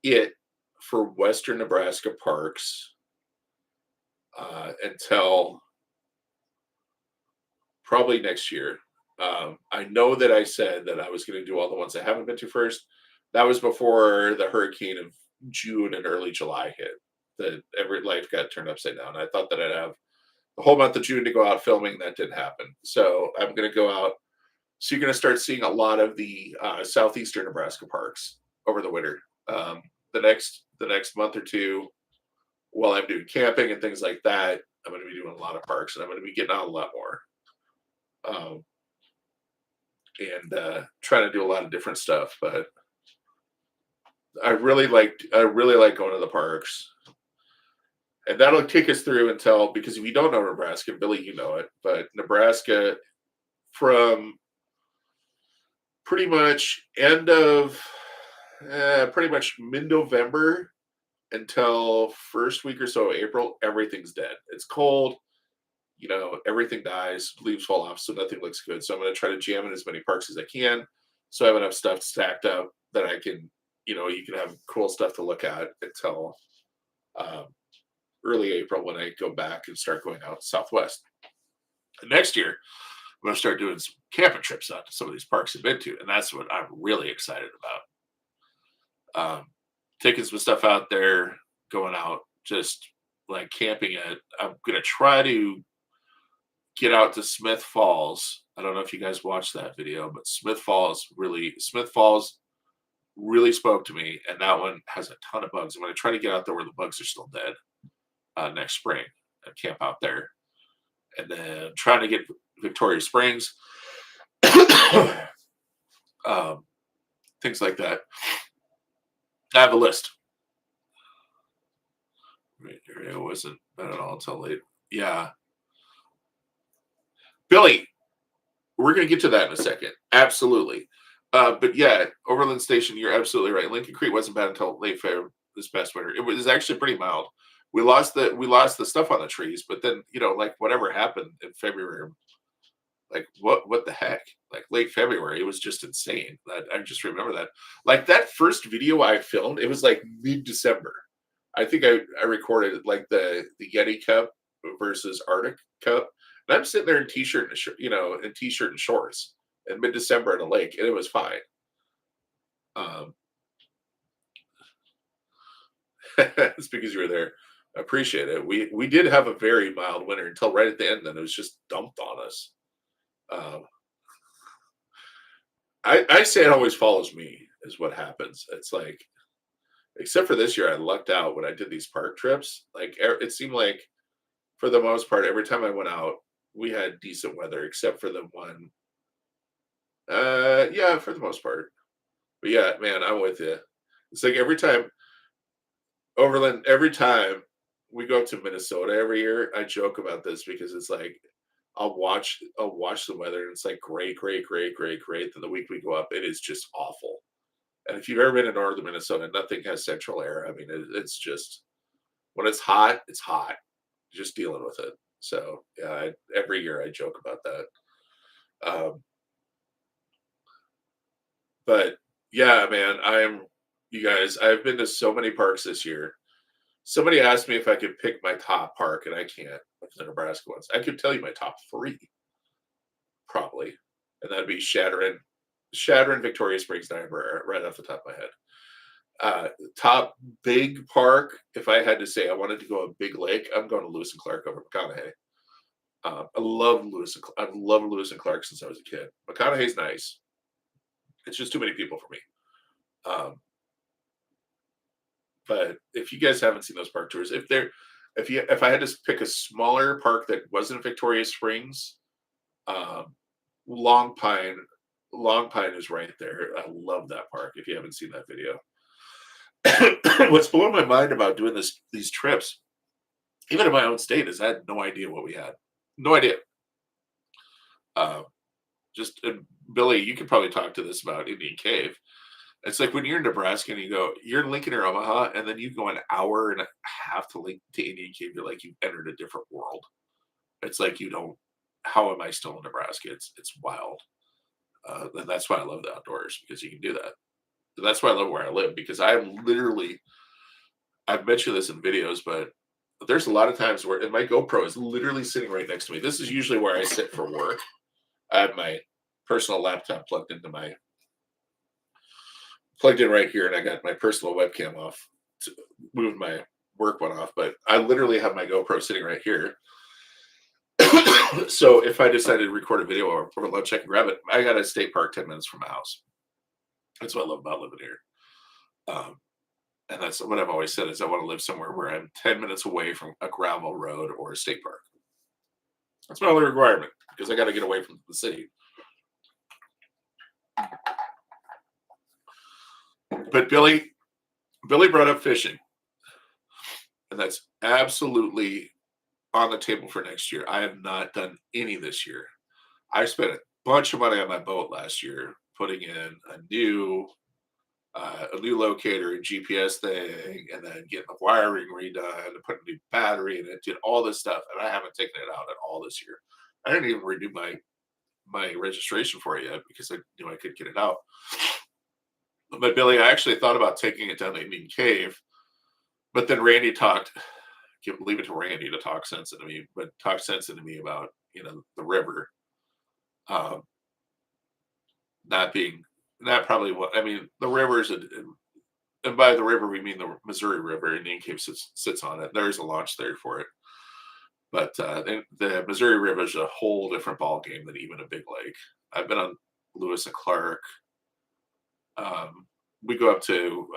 it for western Nebraska parks until probably next year. I know that I said that I was going to do all the ones I haven't been to first. That was before the hurricane of June and early July hit. That every life got turned upside down. I thought that I'd have the whole month of June to go out filming. That didn't happen. So I'm going to go out. So you're going to start seeing a lot of the southeastern Nebraska parks over the winter. Um, the next month or two, while I'm doing camping and things like that, I'm going to be doing a lot of parks, and I'm going to be getting out a lot more. Um, and trying to do a lot of different stuff. But I really like going to the parks, and that'll take us through until, because if you don't know Nebraska, Billy, you know it, but Nebraska from pretty much pretty much mid-November until first week or so of April, everything's dead. It's cold. Everything dies, leaves fall off, so nothing looks good. So I'm going to try to jam in as many parks as I can, so I have enough stuff stacked up that I can, you can have cool stuff to look at until um, early April when I go back and start going out southwest. And next year, I'm going to start doing some camping trips out to some of these parks I've been to, and that's what I'm really excited about. Taking some stuff out there, going out, just like camping it. I'm going to try to get out to Smith Falls. I don't know if you guys watched that video, but Smith Falls really spoke to me, and that one has a ton of bugs. I'm going to try to get out there where the bugs are still dead next spring and camp out there. And then trying to get Victoria Springs, things like that. I have a list. Right, area wasn't bad at all until late. Yeah. Billy, we're going to get to that in a second. Absolutely. But yeah, Overland Station, you're absolutely right. Lincoln Creek wasn't bad until late February this past winter. It was actually pretty mild. We lost the stuff on the trees, but then like whatever happened in February, like what the heck? Like late February, it was just insane. I just remember that. Like that first video I filmed, it was like mid-December. I think I recorded like the Yeti Cup versus Arctic Cup, and I'm sitting there in t-shirt in t-shirt and shorts in mid-December at a lake, and it was fine. It's because you were there. I appreciate it. We did have a very mild winter until right at the end. Then it was just dumped on us. Um, I say it always follows me is what happens. It's like, except for this year, I lucked out when I did these park trips. Like it seemed like for the most part, every time I went out, we had decent weather, except for the one. Yeah, for the most part. But yeah, man, I'm with you. It's like every time we go up to Minnesota every year, I joke about this because it's like I'll watch the weather and it's like great, great, great, great, great. Then the week we go up, it is just awful. And if you've ever been in northern Minnesota, nothing has central air. I mean, it's just when it's hot, it's hot. Just dealing with it. So yeah, every year I joke about that. Um, but yeah, man, you guys. I've been to so many parks this year. Somebody asked me if I could pick my top park, and I can't of the Nebraska ones. I could tell you my top three, probably, and that'd be Shattering, Victoria Springs, Niobrara, right off the top of my head. Top big park. If I had to say I wanted to go a big lake, I'm going to Lewis and Clark over McConaughey. I've loved Lewis and Clark since I was a kid. McConaughey's nice. It's just too many people for me. Um, but if you guys haven't seen those park tours, if I had to pick a smaller park that wasn't Victoria Springs, um, Long Pine, Long Pine is right there. I love that park. If you haven't seen that video, what's blowing my mind about doing these trips, even in my own state, is I had no idea what we had. No idea. Uh, just Billy, you could probably talk to this about Indian Cave. It's like when you're in Nebraska and you're in Lincoln or Omaha, and then you go an hour and a half to Indian Cave. You're like you've entered a different world. It's like you don't. How am I still in Nebraska? It's wild. And that's why I love the outdoors because you can do that. And that's why I love where I live because I'm literally, I've mentioned this in videos, but there's a lot of times where and my GoPro is literally sitting right next to me. This is usually where I sit for work. I have my personal laptop plugged in right here, and I got my personal webcam off, to move my work one off. But I literally have my GoPro sitting right here. So if I decided to record a video or for lunch, I can grab it. I got a state park 10 minutes from my house. That's what I love about living here. Um, and that's what I've always said is I want to live somewhere where I'm 10 minutes away from a gravel road or a state park. That's my only requirement because I got to get away from the city. But Billy brought up fishing, and that's absolutely on the table for next year. I have not done any this year. I spent a bunch of money on my boat last year, putting in a new locator and GPS thing, and then getting the wiring redone, and putting a new battery in it, did all this stuff, and I haven't taken it out at all this year. I didn't even redo my registration for it yet because I knew I could get it out. But Billy, I actually thought about taking it down to Indian Cave, but then Randy leave it to Randy to talk sense into me, but talk sense into me about the river, um, not probably what I mean. The rivers, and by the river we mean the Missouri River. Indian Cave sits on it. There's a launch there for it, but the Missouri River is a whole different ball game than even a big lake. I've been on Lewis and Clark. We go up to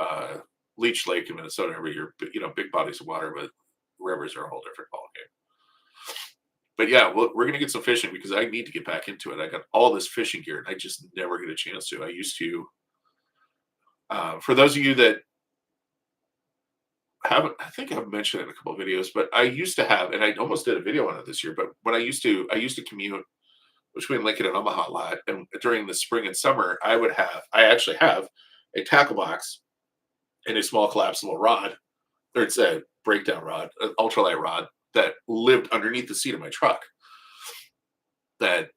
Leech Lake in Minnesota every year, but big bodies of water, but rivers are a whole different ballgame. But yeah, we're gonna get some fishing because I need to get back into it. I got all this fishing gear, and I just never get a chance to. I used to. For those of you that haven't, I think I've mentioned it in a couple of videos, but I used to have, and I almost did a video on it this year. But when I used to commute between Lincoln and Omaha a lot, and during the spring and summer, I actually have a tackle box and a small collapsible rod, or it's a breakdown rod, an ultralight rod that lived underneath the seat of my truck. That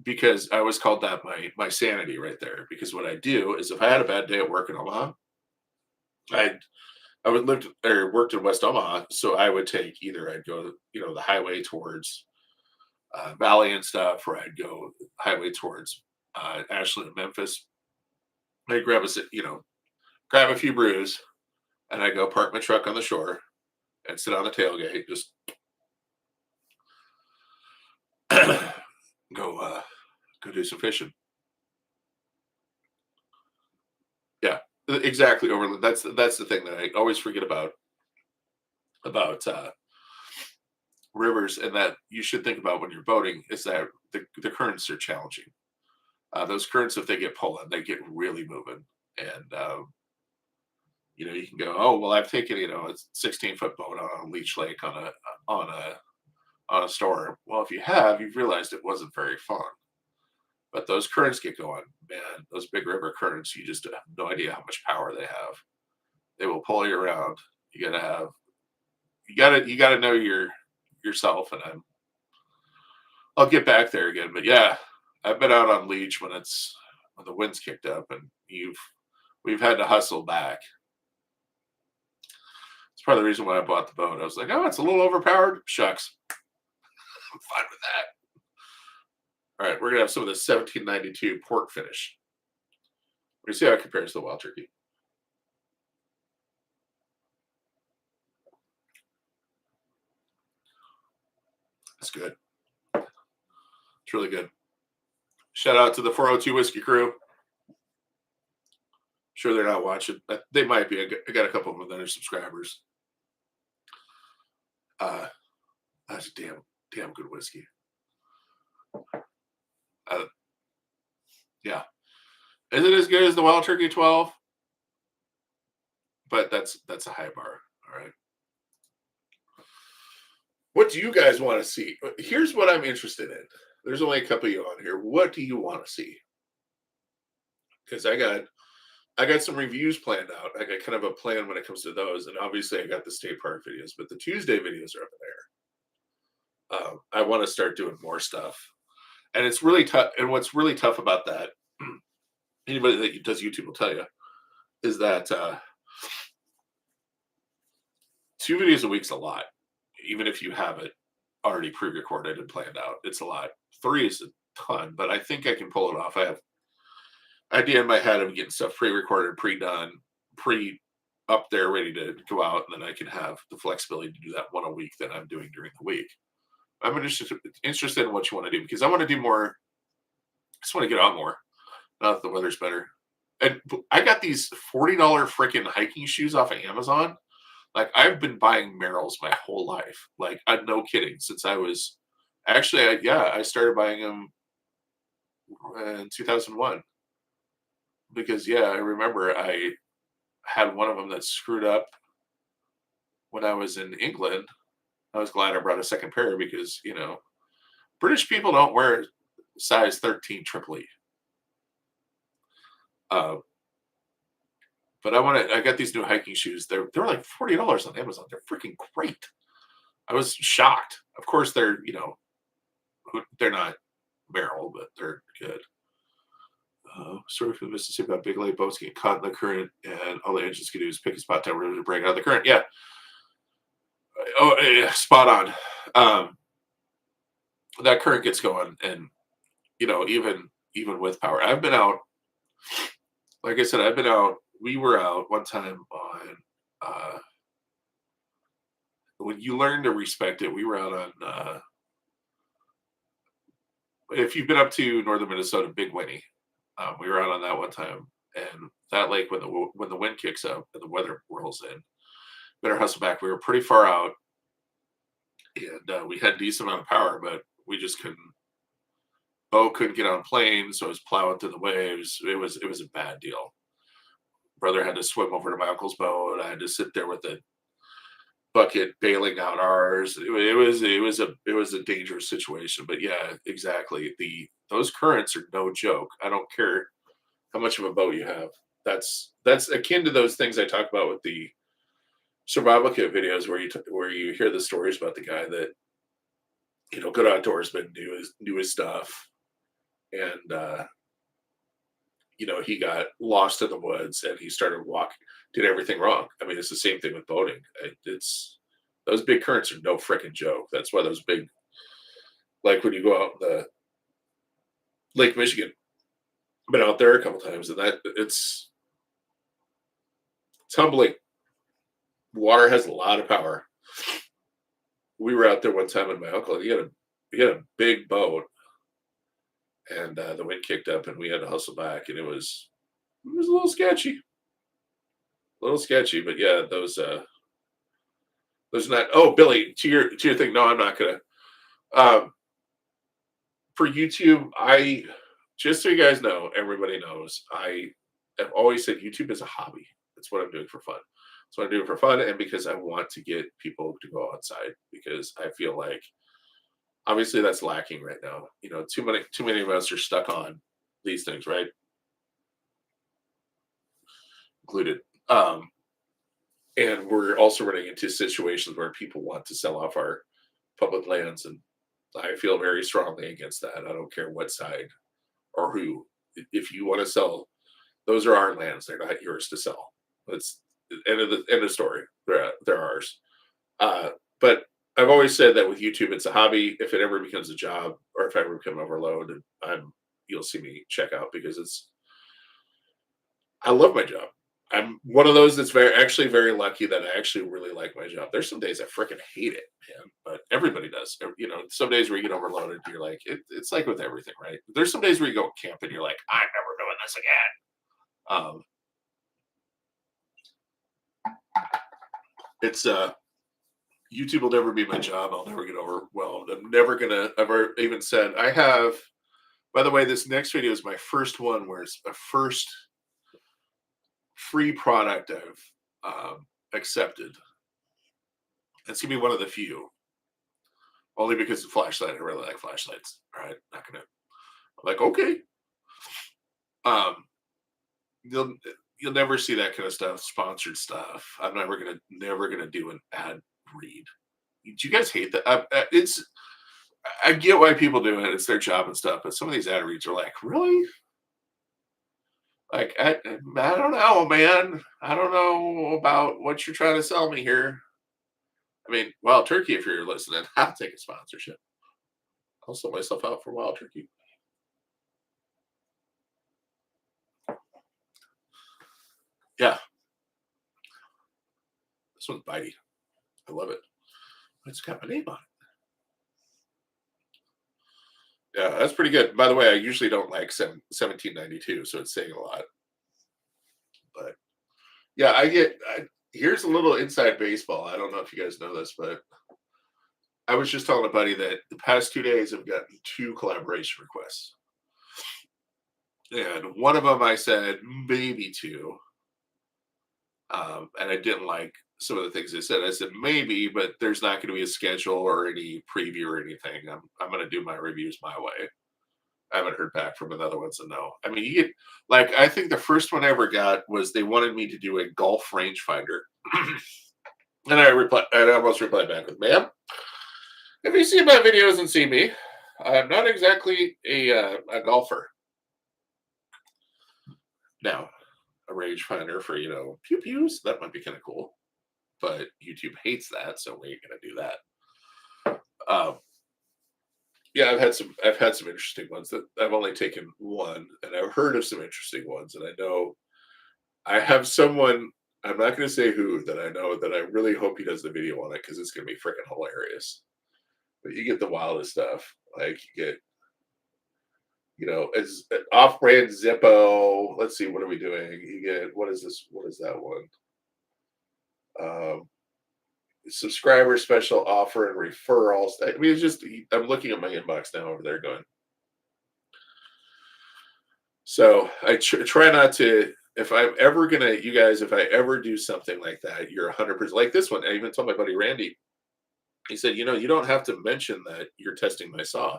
because I always called that my sanity right there. Because what I do is if I had a bad day at work in Omaha, I would lived or worked in West Omaha, so I would take I'd go the highway towards Valley and stuff, or I'd go highway towards Ashland and Memphis. I'd grab a few brews, and I go park my truck on the shore and sit on the tailgate, just go do some fishing. Yeah, exactly. Overland. That's the thing that I always forget about rivers, and that you should think about when you're boating is that the currents are challenging. Those currents, if they get pulling, they get really moving, and you can go, oh well, I've taken a 16-foot boat on a Leech Lake on a storm. Well, if you've realized it wasn't very fun. But those currents get going, man. Those big river currents, you just have no idea how much power they have. They will pull you around. You gotta know yourself, and I'll get back there again. But yeah, I've been out on Leech when the wind's kicked up, and we've had to hustle back. It's part of the reason why I bought the boat. I was like, oh, it's a little overpowered. Shucks, I'm fine with that. All right, we're gonna have some of the 1792 port finish. We're gonna see how it compares to the wild turkey. That's good. It's really good. Shout out to the 402 Whiskey crew. Sure, they're not watching. They might be. I got a couple of them that are subscribers. That's damn good whiskey. Yeah. Is it as good as the Wild Turkey 12? But that's a high bar. All right. What do you guys want to see? Here's what I'm interested in. There's only a couple of you on here. What do you want to see? Because I got some reviews planned out. I got kind of a plan when it comes to those. And obviously I got the state park videos, but the Tuesday videos are up there. I want to start doing more stuff. And it's really tough. And what's really tough about that, anybody that does YouTube will tell you, is that 2 videos a week's a lot. Even if you have it already pre-recorded and planned out, it's a lot. Three is a ton, but I think I can pull it off. I have idea in my head of getting stuff pre-recorded, pre-done, pre up there, ready to go out, and then I can have the flexibility to do that one a week that I'm doing during the week. I'm interested in what you want to do because I want to do more. I just want to get out more. Now that the weather's better, and I got these $40 freaking hiking shoes off of Amazon. Like I've been buying Merrells my whole life. Like I'm no kidding. Since I was actually, I started buying them in 2001 because I remember I had one of them that screwed up when I was in England. I was glad I brought a second pair because British people don't wear size 13 triple E. Uh, but I got these new hiking shoes. They're like $40 on Amazon. They're freaking great. I was shocked. Of course, they're not Merrell, but they're good. Sorry for the Mississippi about big lake boats getting caught in the current, and all the engines can do is pick a spot down to break out of the current. Yeah. Oh, yeah, spot on. That current gets going, and even with power, I've been out. Like I said, I've been out. We were out one time on. When you learn to respect it, we were out on. If you've been up to northern Minnesota, Big Whitty, we were out on that one time, and that lake when the wind kicks up and the weather whirls in, better hustle back. We were pretty far out, and we had a decent amount of power, but we just couldn't. Boat couldn't get on plane, so it was plowing through the waves. It was a bad deal. Brother had to swim over to my uncle's boat. I had to sit there with the bucket bailing out ours. It was a dangerous situation. But yeah, exactly. Those currents are no joke. I don't care how much of a boat you have. That's akin to those things I talk about with the survival kit videos where you hear the stories about the guy that good outdoorsman knew his stuff, and he got lost in the woods and he started did everything wrong. I mean, it's the same thing with boating. It's those big currents are no freaking joke. That's why those big, like when you go out in the Lake Michigan, I've been out there a couple times, and it's humbling. Water has a lot of power. We were out there one time, and my uncle he had a big boat, and the wind kicked up, and we had to hustle back, and it was a little sketchy, but yeah, those not. Oh, Billy, to your thing. No, I'm not gonna. For YouTube, just so you guys know, everybody knows, I have always said YouTube is a hobby. That's what I'm doing for fun. That's what I'm doing for fun, and because I want to get people to go outside, because I feel like obviously that's lacking right now. Too many of us are stuck on these things, right? Included. And we're also running into situations where people want to sell off our public lands, and I feel very strongly against that. I don't care what side or who. If you want to sell, those are our lands. They're not yours to sell. That's the end of story. They're ours. But I've always said that with YouTube, it's a hobby. If it ever becomes a job, or if I ever become overloaded, you'll see me check out, because I love my job. I'm one of those that's actually very lucky that I actually really like my job. There's some days I freaking hate it, man, but everybody does. Some days where you get overloaded, you're like, it's like with everything, right? There's some days where you go camp and you're like, I'm never doing this again. It's YouTube will never be my job. I'll never get overwhelmed. I've even said I have. By the way, this next video is my first one where it's a first free product I've accepted. It's gonna be one of the few, only because of flashlight. I really like flashlights. All right, not gonna. I'm like, okay. You'll never see that kind of stuff, sponsored stuff. I'm never gonna do an ad read. Do you guys hate that? I get why people do it. It's their job and stuff. But some of these ad reads are like, really? Like, I don't know, man. I don't know about what you're trying to sell me here. I mean, Wild Turkey, if you're listening, I'll take a sponsorship. I'll sell myself out for Wild Turkey. Yeah, this one's bitey. I love it. It's got my name on it. Yeah, that's pretty good. By the way, I usually don't like 1792, so it's saying a lot. But yeah, here's a little inside baseball. I don't know if you guys know this, but I was just telling a buddy that the past 2 days I've gotten 2 collaboration requests. And one of them I said maybe two. And I didn't like some of the things they said. I said maybe, but there's not going to be a schedule or any preview or anything. I'm going to do my reviews my way. I haven't heard back from another one, so no. I mean, you get like I think the first one I ever got was they wanted me to do a golf rangefinder, and I almost replied back with, "Ma'am, if you see my videos and see me, I am not exactly a golfer." Now, a rangefinder for pew pews that might be kind of cool, but YouTube hates that, so we ain't gonna do that. Yeah, I've had some interesting ones that I've only taken one, and I've heard of some interesting ones, and I know I have someone. I'm not going to say who that I know that I really hope he does the video on it because it's going to be freaking hilarious. But you get the wildest stuff, like you get as off-brand Zippo. Let's see, what are we doing? You get what is this? What is that one? Subscriber special offer and referrals. I mean, it's just I'm looking at my inbox now over there going. So I try not to. If I'm ever gonna, you guys, if I ever do something like that, you're 100% like this one. I even told my buddy Randy. He said, you don't have to mention that you're testing my saw.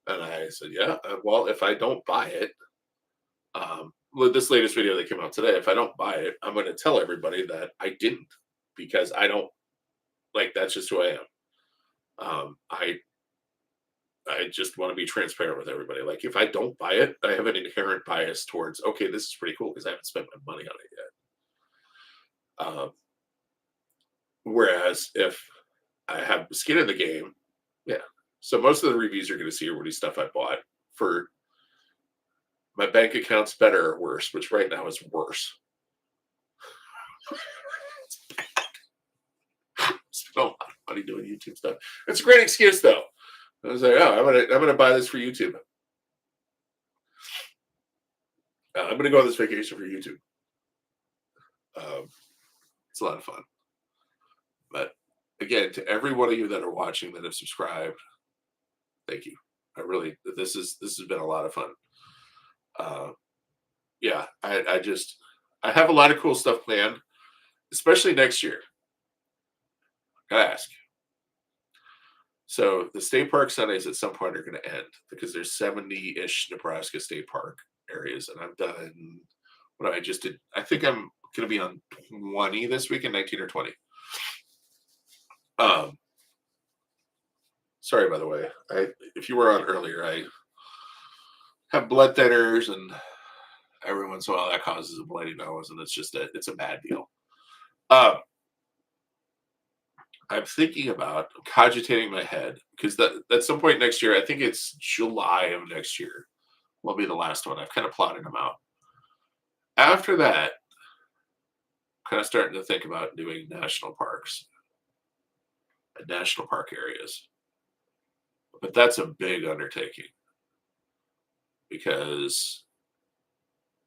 And I said, yeah. Well, if I don't buy it, with this latest video that came out today, if I don't buy it, I'm going to tell everybody that I didn't because I don't like. That's just who I am. I just want to be transparent with everybody. Like, if I don't buy it, I have an inherent bias towards, okay, this is pretty cool because I haven't spent my money on it yet. Whereas if I have skin in the game, yeah. So most of the reviews you're going to see are Woody stuff I bought for my bank account's better or worse, which right now is worse. Spent a lot of money doing YouTube stuff. It's a great excuse though. I was like, oh, I'm gonna buy this for YouTube. I'm gonna go on this vacation for YouTube. It's a lot of fun. But again, to every one of you that are watching that have subscribed, thank you. I really this has been a lot of fun. Yeah, I have a lot of cool stuff planned, especially next year. I ask. So the state park Sundays at some point are going to end because there's 70-ish Nebraska state park areas, and I've done what I just did. I think I'm going to be on 20 this weekend, 19 or 20. Sorry, by the way. If you were on earlier, I have blood thinners, and every once in a while that causes a bloody nose, and it's a bad deal. I'm thinking about cogitating my head because that at some point next year, I think it's July of next year, will be the last one. I've kind of plotted them out. After that, kind of starting to think about doing national parks and national park areas. But that's a big undertaking because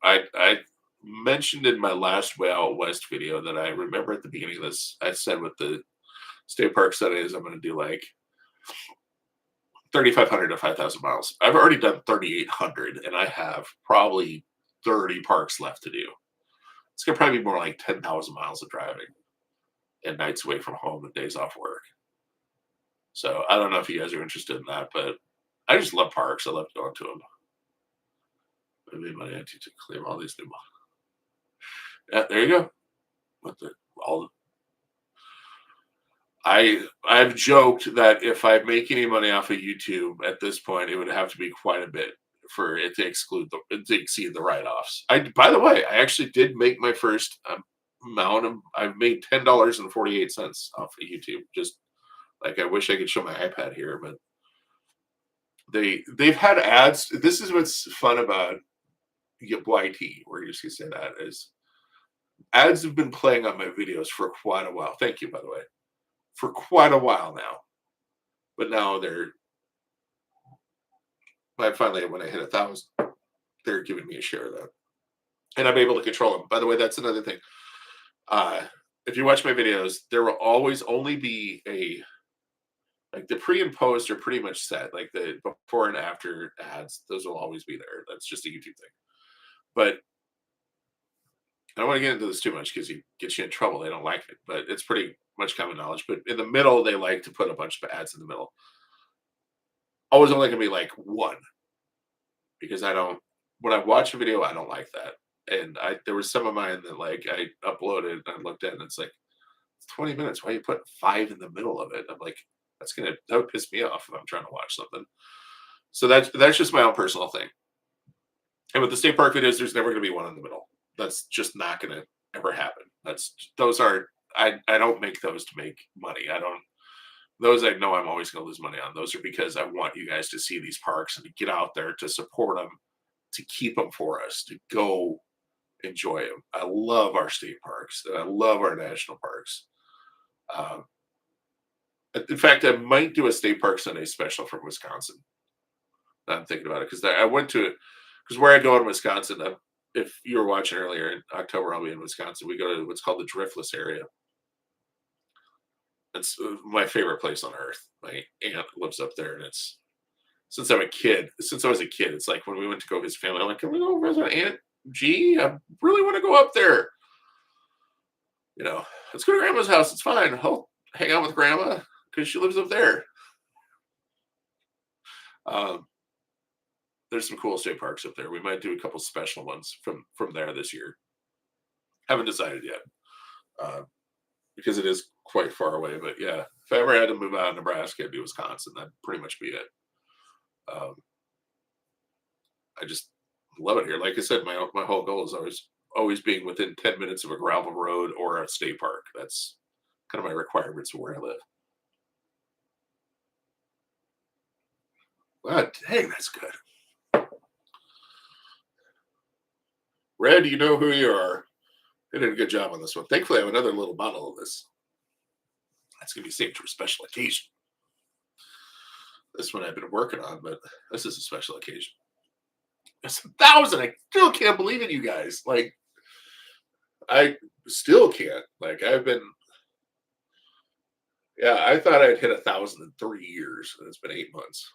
I mentioned in my last Way Out West video that I remember at the beginning of this, I said with the state park Sundays, I'm going to do like 3,500 to 5,000 miles. I've already done 3,800, and I have probably 30 parks left to do. It's going to probably be more like 10,000 miles of driving and nights away from home and days off work. So I don't know if you guys are interested in that, but I just love parks. I love going to them. I made my auntie to claim all these new ones. Yeah, there you go. What the all I've joked that if I make any money off of YouTube at this point, it would have to be quite a bit for it to exceed the write-offs. By the way, I actually did make my first amount of. I've made $10.48 off of YouTube. Just like I wish I could show my iPad here, but they've had ads. This is what's fun about YT, where you just can say that is ads have been playing on my videos for quite a while. Thank you, by the way, for quite a while now. But now finally, when I hit 1,000, they're giving me a share of that, and I'm able to control them. By the way, that's another thing. Uh, if you watch my videos, there will always only be like the pre and post are pretty much set. Like the before and after ads, those will always be there. That's just a YouTube thing. But I don't want to get into this too much because it gets you in trouble. They don't like it, but it's pretty much common knowledge. But in the middle, they like to put a bunch of ads in the middle. Always only gonna be like one because I don't. When I watch a video, I don't like that. And there was some of mine that like I uploaded and I looked at and it's like it's 20 minutes. Why you put 5 in the middle of it? I'm like, that would piss me off if I'm trying to watch something. So that's just my own personal thing. And with the state park videos, there's never gonna be one in the middle. That's just not gonna ever happen. Those are I don't make those to make money. I don't those I know I'm always gonna lose money on. Those are because I want you guys to see these parks and to get out there to support them, to keep them for us, to go enjoy them. I love our state parks and I love our national parks. Um, in fact, I might do a state park Sunday special from Wisconsin. I'm thinking about it because I went to because where I go in Wisconsin, if you were watching earlier in October, I'll be in Wisconsin. We go to what's called the Driftless area. It's my favorite place on earth. My aunt lives up there, and it's since I'm a kid. Since I was a kid, it's like when we went to go visit family. I'm like, can we go visit Aunt G? I really want to go up there. Let's go to Grandma's house. It's fine. I'll hang out with Grandma because she lives up there. Um, there's some cool state parks up there. We might do a couple special ones from there this year. Haven't decided yet because it is quite far away. But yeah, if I ever had to move out of Nebraska, it'd be Wisconsin. That'd pretty much be it. Um, I just love it here. Like I said, my whole goal is always being within 10 minutes of a gravel road or a state park. That's kind of my requirements of where I live. God dang, that's good. Red, you know who you are. They did a good job on this one. Thankfully, I have another little bottle of this. That's going to be saved for a special occasion. This one I've been working on, but this is a special occasion. It's 1,000. I still can't believe it, you guys. Like, I still can't. Like, I thought I'd hit 1,000 in 3 years, and it's been 8 months.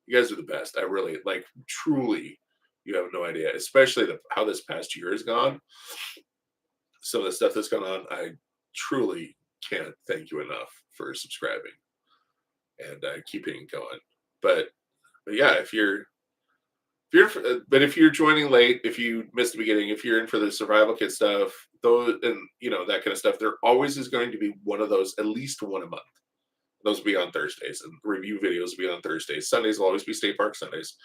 You guys are the best. I really, like, truly, you have no idea, especially how this past year has gone. Some of the stuff that's gone on, I truly can't thank you enough for subscribing and keeping it going. But yeah, if you're joining late, if you missed the beginning, if you're in for the survival kit stuff, those and that kind of stuff, there always is going to be one of those, at least one a month. Those will be on Thursdays, and review videos will be on Thursdays. Sundays will always be state park Sundays.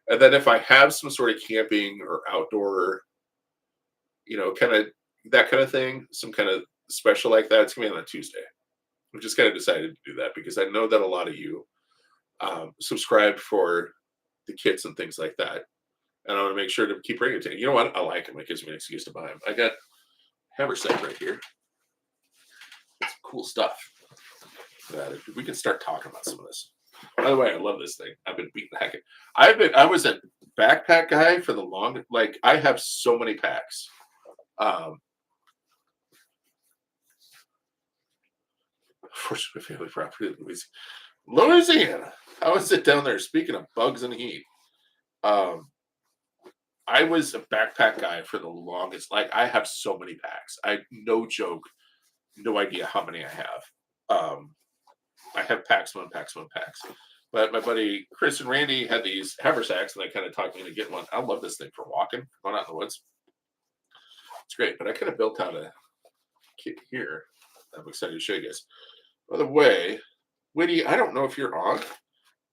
And then if I have some sort of camping or outdoor, kind of that kind of thing, some kind of special like that, it's gonna be on a Tuesday. I've just kind of decided to do that because I know that a lot of you subscribe for the kits and things like that. And I want to make sure to keep bringing it to you. You know what? I like them. It gives me an excuse to buy them. I got haversack right here. It's cool stuff. We can start talking about some of this. By the way, I love this thing. I've been beating the heck. I was a backpack guy for the longest. Like, I have so many packs. Fortunately, family property in Louisiana. How is it down there? Speaking of bugs and heat, I was a backpack guy for the longest. Like, I have so many packs. No joke, no idea how many I have. I have packs. But my buddy Chris and Randy had these haversacks, and they kind of talked me into getting one. I love this thing for walking, going out in the woods. It's great. But I kind of built out a kit here. I'm excited to show you guys. By the way, Whitty, I don't know if you're on,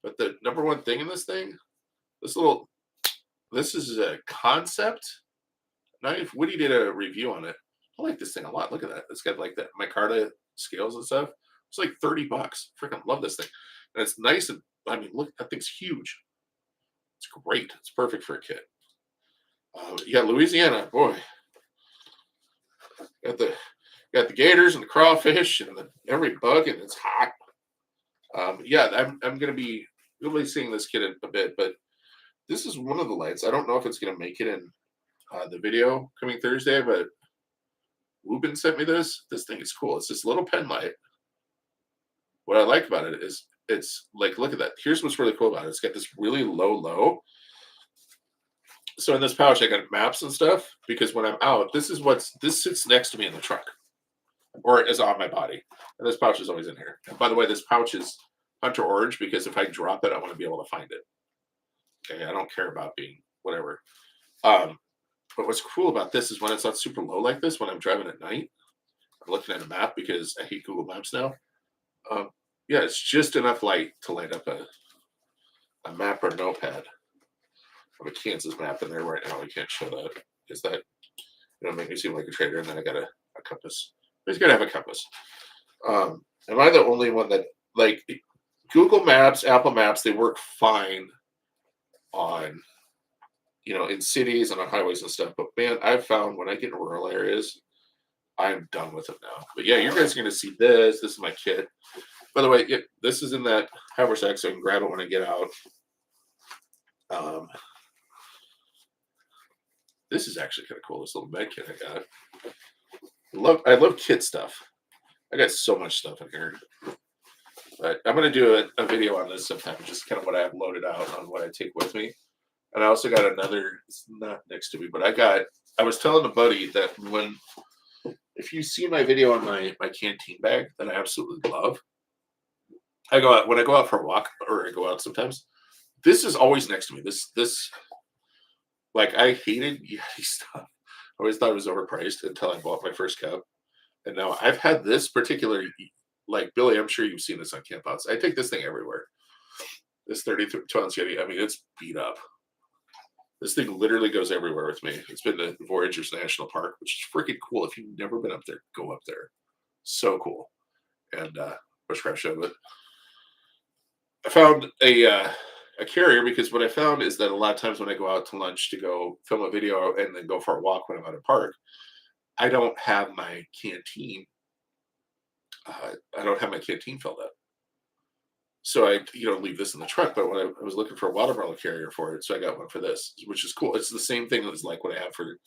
but the number one thing in this thing, this little, this is a concept. Not if Whitty did a review on it. I like this thing a lot. Look at that. It's got like that micarta scales and stuff. It's like $30. Freaking love this thing. And it's nice and I mean, look, that thing's huge. It's great. It's perfect for a kid. Yeah, Louisiana, boy, got the got the gators and the crawfish and every bug, and it's hot. Yeah, I'm gonna be really seeing this kid in a bit, but this is one of the lights. I don't know if it's gonna make it in the video coming Thursday, but Wubin sent me this. This thing is cool. It's this little pen light. What I like about it is it's like, look at that. Here's what's really cool about it. It's got this really low. So in this pouch, I got maps and stuff because when I'm out, this sits next to me in the truck or is on my body. And this pouch is always in here. And by the way, this pouch is hunter orange because if I drop it, I want to be able to find it. Okay, I don't care about being whatever. But what's cool about this is when it's not super low like this, when I'm driving at night, I'm looking at a map because I hate Google Maps now. Yeah, it's just enough light to light up a map or notepad. I have a Kansas map in there right now. We can't show that because that make me seem like a traitor. And then I got a compass. But he's got to have a compass. Am I the only one that like Google Maps, Apple Maps? They work fine on in cities and on highways and stuff. But man, I've found when I get in rural areas, I'm done with it now. But yeah, you guys are going to see this. This is my kit. By the way, this is in that haversack, so I can grab it when I get out. This is actually kind of cool. This little med kit I got. I love kit stuff. I got so much stuff in here. But I'm going to do a video on this sometime, just kind of what I have loaded out on what I take with me. And I also got another, it's not next to me, but I was telling a buddy that if you see my video on my canteen bag that I absolutely love, when I go out for a walk or I go out sometimes, this is always next to me. This like I hated Yeti stuff. I always thought it was overpriced until I bought my first cup. And now I've had this particular, like Billy, I'm sure you've seen this on campouts. I take this thing everywhere. This 32-ounce Yeti, I mean, it's beat up. This thing literally goes everywhere with me. It's been to Voyagers National Park, which is freaking cool. If you've never been up there, go up there. So cool. And bushcraft show. But I found a carrier because what I found is that a lot of times when I go out to lunch to go film a video and then go for a walk when I'm at a park, I don't have my canteen. I don't have my canteen filled up. So I, leave this in the truck. But when I was looking for a water bottle carrier for it, so I got one for this, which is cool. It's the same thing as like what I have for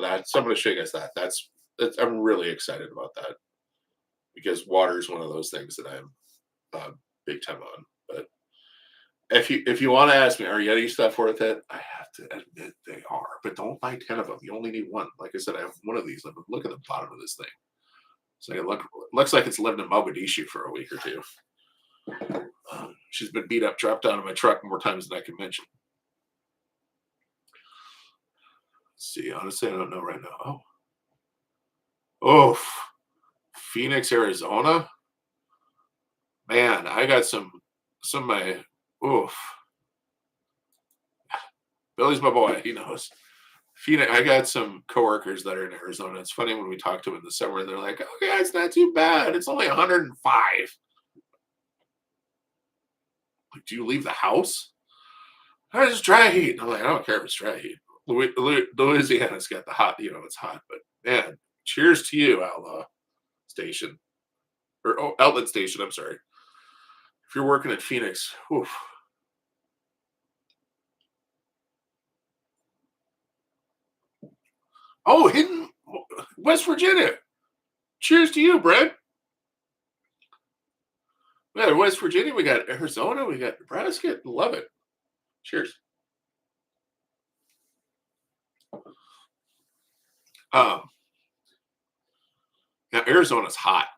that. So I'm going to show you guys that. That's I'm really excited about that because water is one of those things that I'm big time on. But if you want to ask me, are Yeti stuff worth it? I have to admit they are. But don't buy 10 of them. You only need one. Like I said, I have one of these. Look at the bottom of this thing. So it looks like it's lived in Mogadishu for a week or two. She's been beat up, dropped out of my truck more times than I can mention. Let's see, honestly, I don't know right now. Oh, Phoenix, Arizona. Man, I got some of my. Oof. Billy's my boy. He knows. Phoenix. I got some coworkers that are in Arizona. It's funny when we talk to them in the summer, they're like, "Oh yeah, it's not too bad. It's only 105." Like, do you leave the house? I just dry heat. I'm like, I don't care if it's dry heat. Louisiana's got the hot, it's hot. But man, cheers to you, Outlaw Station. Outlet Station, I'm sorry. If you're working at Phoenix, whew. Oh, hidden West Virginia. Cheers to you, Brett. We got West Virginia, we got Arizona, we got Nebraska. Love it. Cheers. Now Arizona's hot,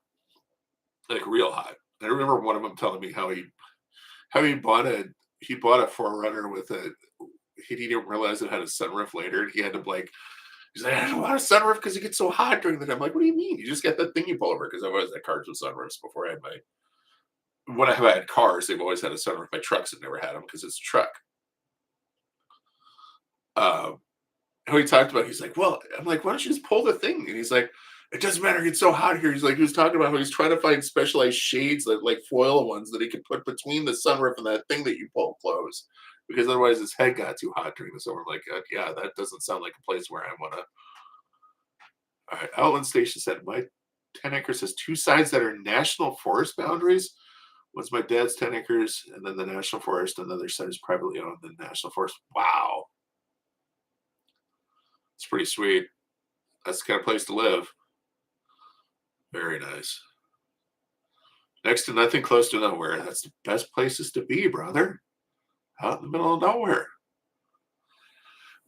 like real hot. I remember one of them telling me how he bought a Forerunner with he didn't realize it had a sunroof later, and he had to he's like, I don't want a sunroof because it gets so hot during the day. I'm like, what do you mean? You just get that thing you pull over because I've always had cars with sunroofs before I had my when I have had cars, they've always had a sunroof. My trucks have never had them because it's a truck. Um, how he talked about, he's like, well, I'm like, why don't you just pull the thing? And he's like, it doesn't matter. It's so hot here. He's like, he was talking about how he's trying to find specialized shades that like foil ones that he could put between the sunroof and that thing that you pull close, because otherwise his head got too hot during the summer. I'm like, yeah, that doesn't sound like a place where I want to. All right, Outland Station said my 10 acres has two sides that are national forest boundaries. One's my dad's 10 acres, and then the national forest, and the other side is privately owned, the national forest. Wow, it's pretty sweet. That's the kind of place to live. Very nice. Next to nothing, close to nowhere. That's the best places to be, brother. Out in the middle of nowhere.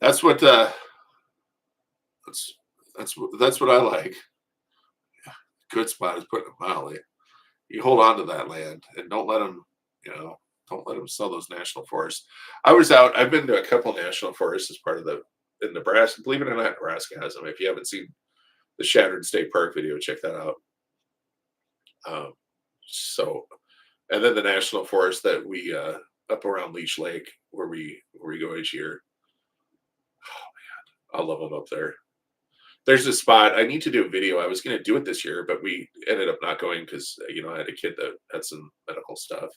That's what that's that's what I like. Good spot is putting a Molly. You hold on to that land and don't let them, you know, don't let them sell those national forests. I was out. I've been to a couple national forests as part of the in Nebraska. Believe it or not, Nebraska has them. If you haven't seen the Shattered State Park video, check that out. Um, so, and then the national forest that we up around Leech Lake where we go each year. I love them up there. There's a spot I need to do a video. I was going to do it this year, but we ended up not going because I had a kid that had some medical stuff.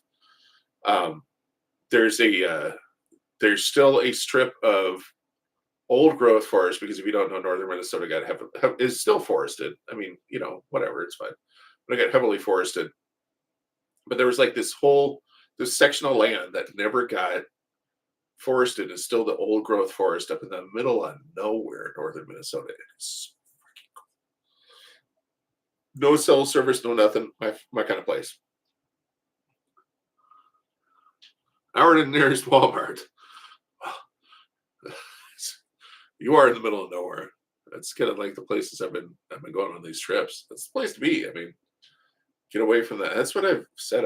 Um, there's a there's still a strip of old growth forest because if you don't know, northern Minnesota is still forested. I mean, whatever, it's fine. But it got heavily forested. But there was like this section of land that never got forested is still the old growth forest up in the middle of nowhere in northern Minnesota. It's no cell service, no nothing. My kind of place. Hour to the nearest Walmart. You are in the middle of nowhere. That's kind of like the places I've been going on these trips. That's the place to be. I mean, get away from that. That's what I've said.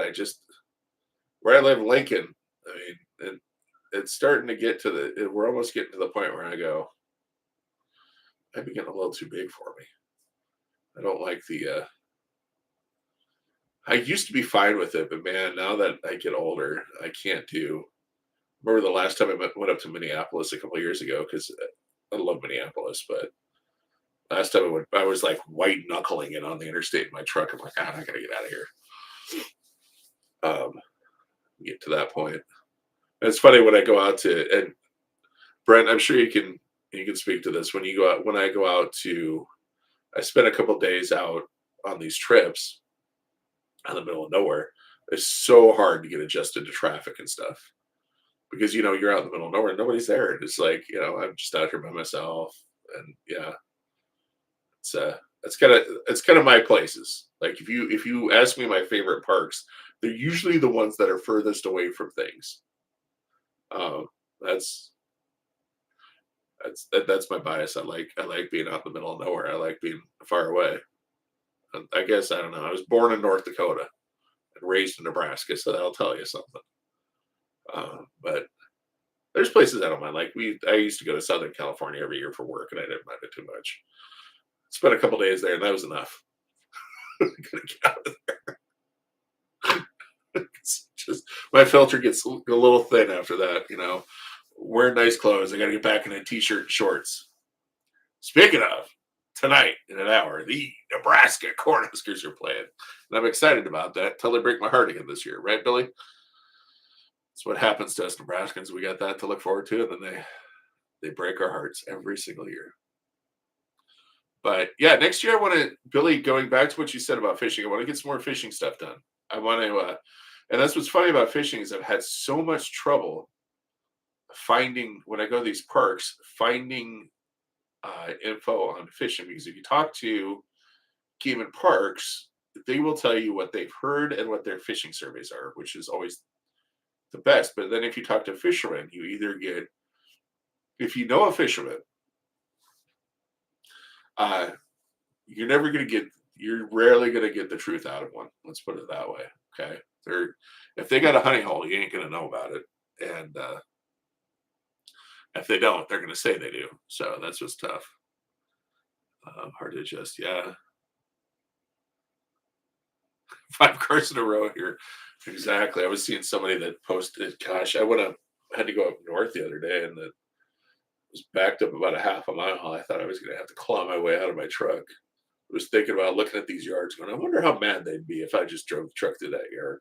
Where I live, Lincoln. I mean, it's starting to get to we're almost getting to the point where I go, I'd be getting a little too big for me. I don't like I used to be fine with it, but man, now that I get older, I can't do. Remember the last time I went up to Minneapolis a couple of years ago because I love Minneapolis, but last time I was like white knuckling it on the interstate in my truck. I'm like, I gotta get out of here. Get to that point. And it's funny when I go out and Brent, I'm sure you can speak to this when you go out. When I go out I spent a couple days out on these trips in the middle of nowhere. It's so hard to get adjusted to traffic and stuff because you're out in the middle of nowhere, nobody's there. It's like I'm just out here by myself, and yeah, it's kind of my places. Like if you ask me my favorite parks, they're usually the ones that are furthest away from things. Um, that's that's my bias. I like being out in the middle of nowhere. I like being far away. And I guess I don't know. I was born in North Dakota and raised in Nebraska, so that'll tell you something. But there's places I don't mind. Like I used to go to Southern California every year for work, and I didn't mind it too much. Spent a couple days there, and that was enough. Gonna get out of there. It's just my filter gets a little thin after that. Wearing nice clothes. I got to get back in a t-shirt and shorts. Speaking of, tonight in an hour, the Nebraska Cornhuskers are playing, and I'm excited about that. Till they break my heart again this year, right, Billy? That's what happens to us Nebraskans. We got that to look forward to, and then they break our hearts every single year. But yeah, next year I want to, Billy, going back to what you said about fishing, I want to get some more fishing stuff done. I want to, and that's what's funny about fishing is I've had so much trouble finding when I go to these parks, finding info on fishing because if you talk to game and parks, they will tell you what they've heard and what their fishing surveys are, which is always the best. But then if you talk to fishermen, you either get, if you know a fisherman, you're rarely going to get the truth out of one. Let's put it that way. Okay. If they got a honey hole, you ain't going to know about it. And if they don't, they're going to say they do. So that's what's tough. Hard to adjust. Yeah. 5 cars in a row here. Exactly. I was seeing somebody that posted, gosh, I had to go up north the other day and it was backed up about a half a mile. I thought I was going to have to claw my way out of my truck. I was thinking about looking at these yards going, I wonder how mad they'd be if I just drove the truck through that yard.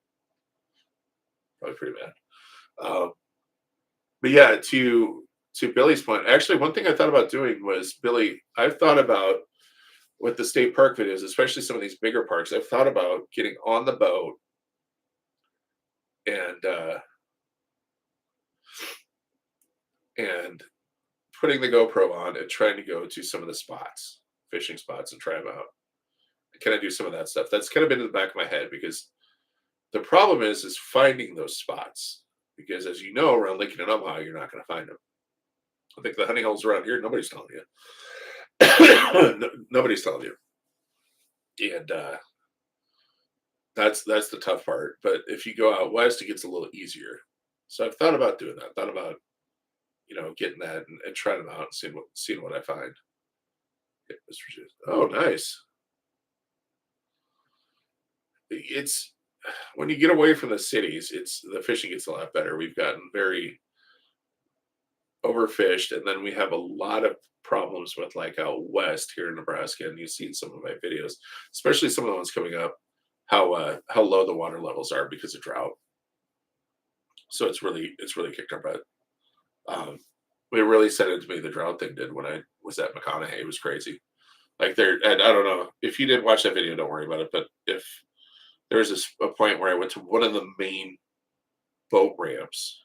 Probably pretty mad. But yeah, to Billy's point, actually, one thing I thought about doing was, Billy, I've thought about with the state park videos, especially some of these bigger parks, I've thought about getting on the boat and and putting the GoPro on and trying to go to some of the spots, fishing spots, and try them out. Can I do some of that stuff? That's kind of been in the back of my head because the problem is finding those spots. Because as you know, around Lincoln and Omaha, you're not going to find them. I think the hunting holes around here, nobody's telling you. Nobody's telling you, and that's the tough part. But if you go out west, it gets a little easier. So I've thought about doing that. Thought about getting that and trying them out and seeing what I find. Oh, nice. It's when you get away from the cities, the fishing gets a lot better. We've gotten very overfished, and then we have a lot of problems with like out west here in Nebraska. And you've seen some of my videos, especially some of the ones coming up, how low the water levels are because of drought. So it's really kicked our butt. It really set into me, the drought thing did, when I was at McConaughey. It was crazy. Like and I don't know if you didn't watch that video, don't worry about it. But if there was a point where I went to one of the main boat ramps,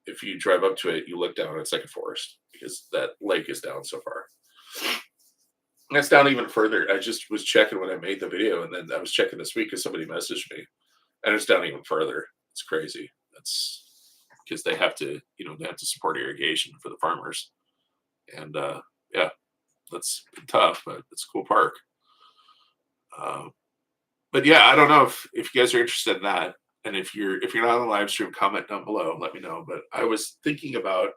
if you drive up to it, you look down, it's like a forest because that lake is down so far. And it's down even further. I just was checking when I made the video, and then I was checking this week because somebody messaged me, and it's down even further. It's crazy. That's because they have to, they have to support irrigation for the farmers, and yeah, that's tough, but it's a cool park. But yeah, I don't know if you guys are interested in that, and if you're not on the live stream, comment down below, let me know. But I was thinking about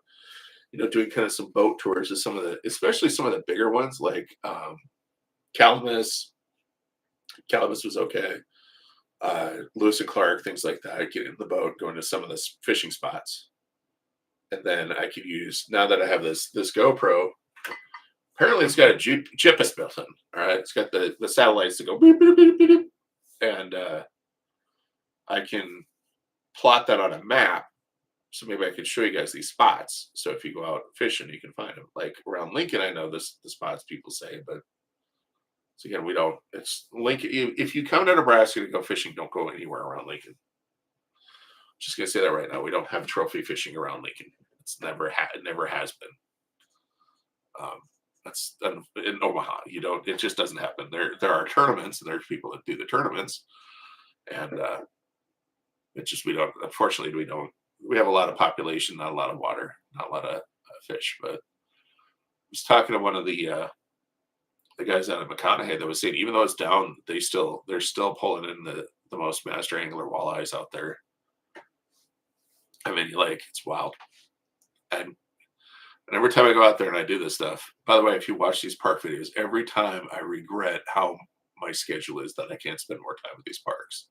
doing kind of some boat tours of especially some of the bigger ones, like Calamus. Calamus was okay. Lewis and Clark, things like that. Get in the boat, going to some of the fishing spots, and then I could use, now that I have this GoPro. Apparently, it's got a GPS built in. All right, it's got the satellites to go beep, beep, beep, beep, beep, and I can plot that on a map. So maybe I could show you guys these spots. So if you go out fishing, you can find them. Like around Lincoln, I know the spots people say, but so again, we don't. It's Lincoln. If you come to Nebraska to go fishing, don't go anywhere around Lincoln. Just gonna say that right now. We don't have trophy fishing around Lincoln. It never has been. That's in Omaha. You don't. It just doesn't happen. There are tournaments, and there's people that do the tournaments, and it's just we don't. Unfortunately, we don't. We have a lot of population, not a lot of water, not a lot of fish. But I was talking to one of the guys out of McConaughey that was saying, even though it's down, they're still pulling in the most master angler walleyes out there. I mean, it's wild. And every time I go out there and I do this stuff, by the way, if you watch these park videos, every time I regret how my schedule is that I can't spend more time with these parks.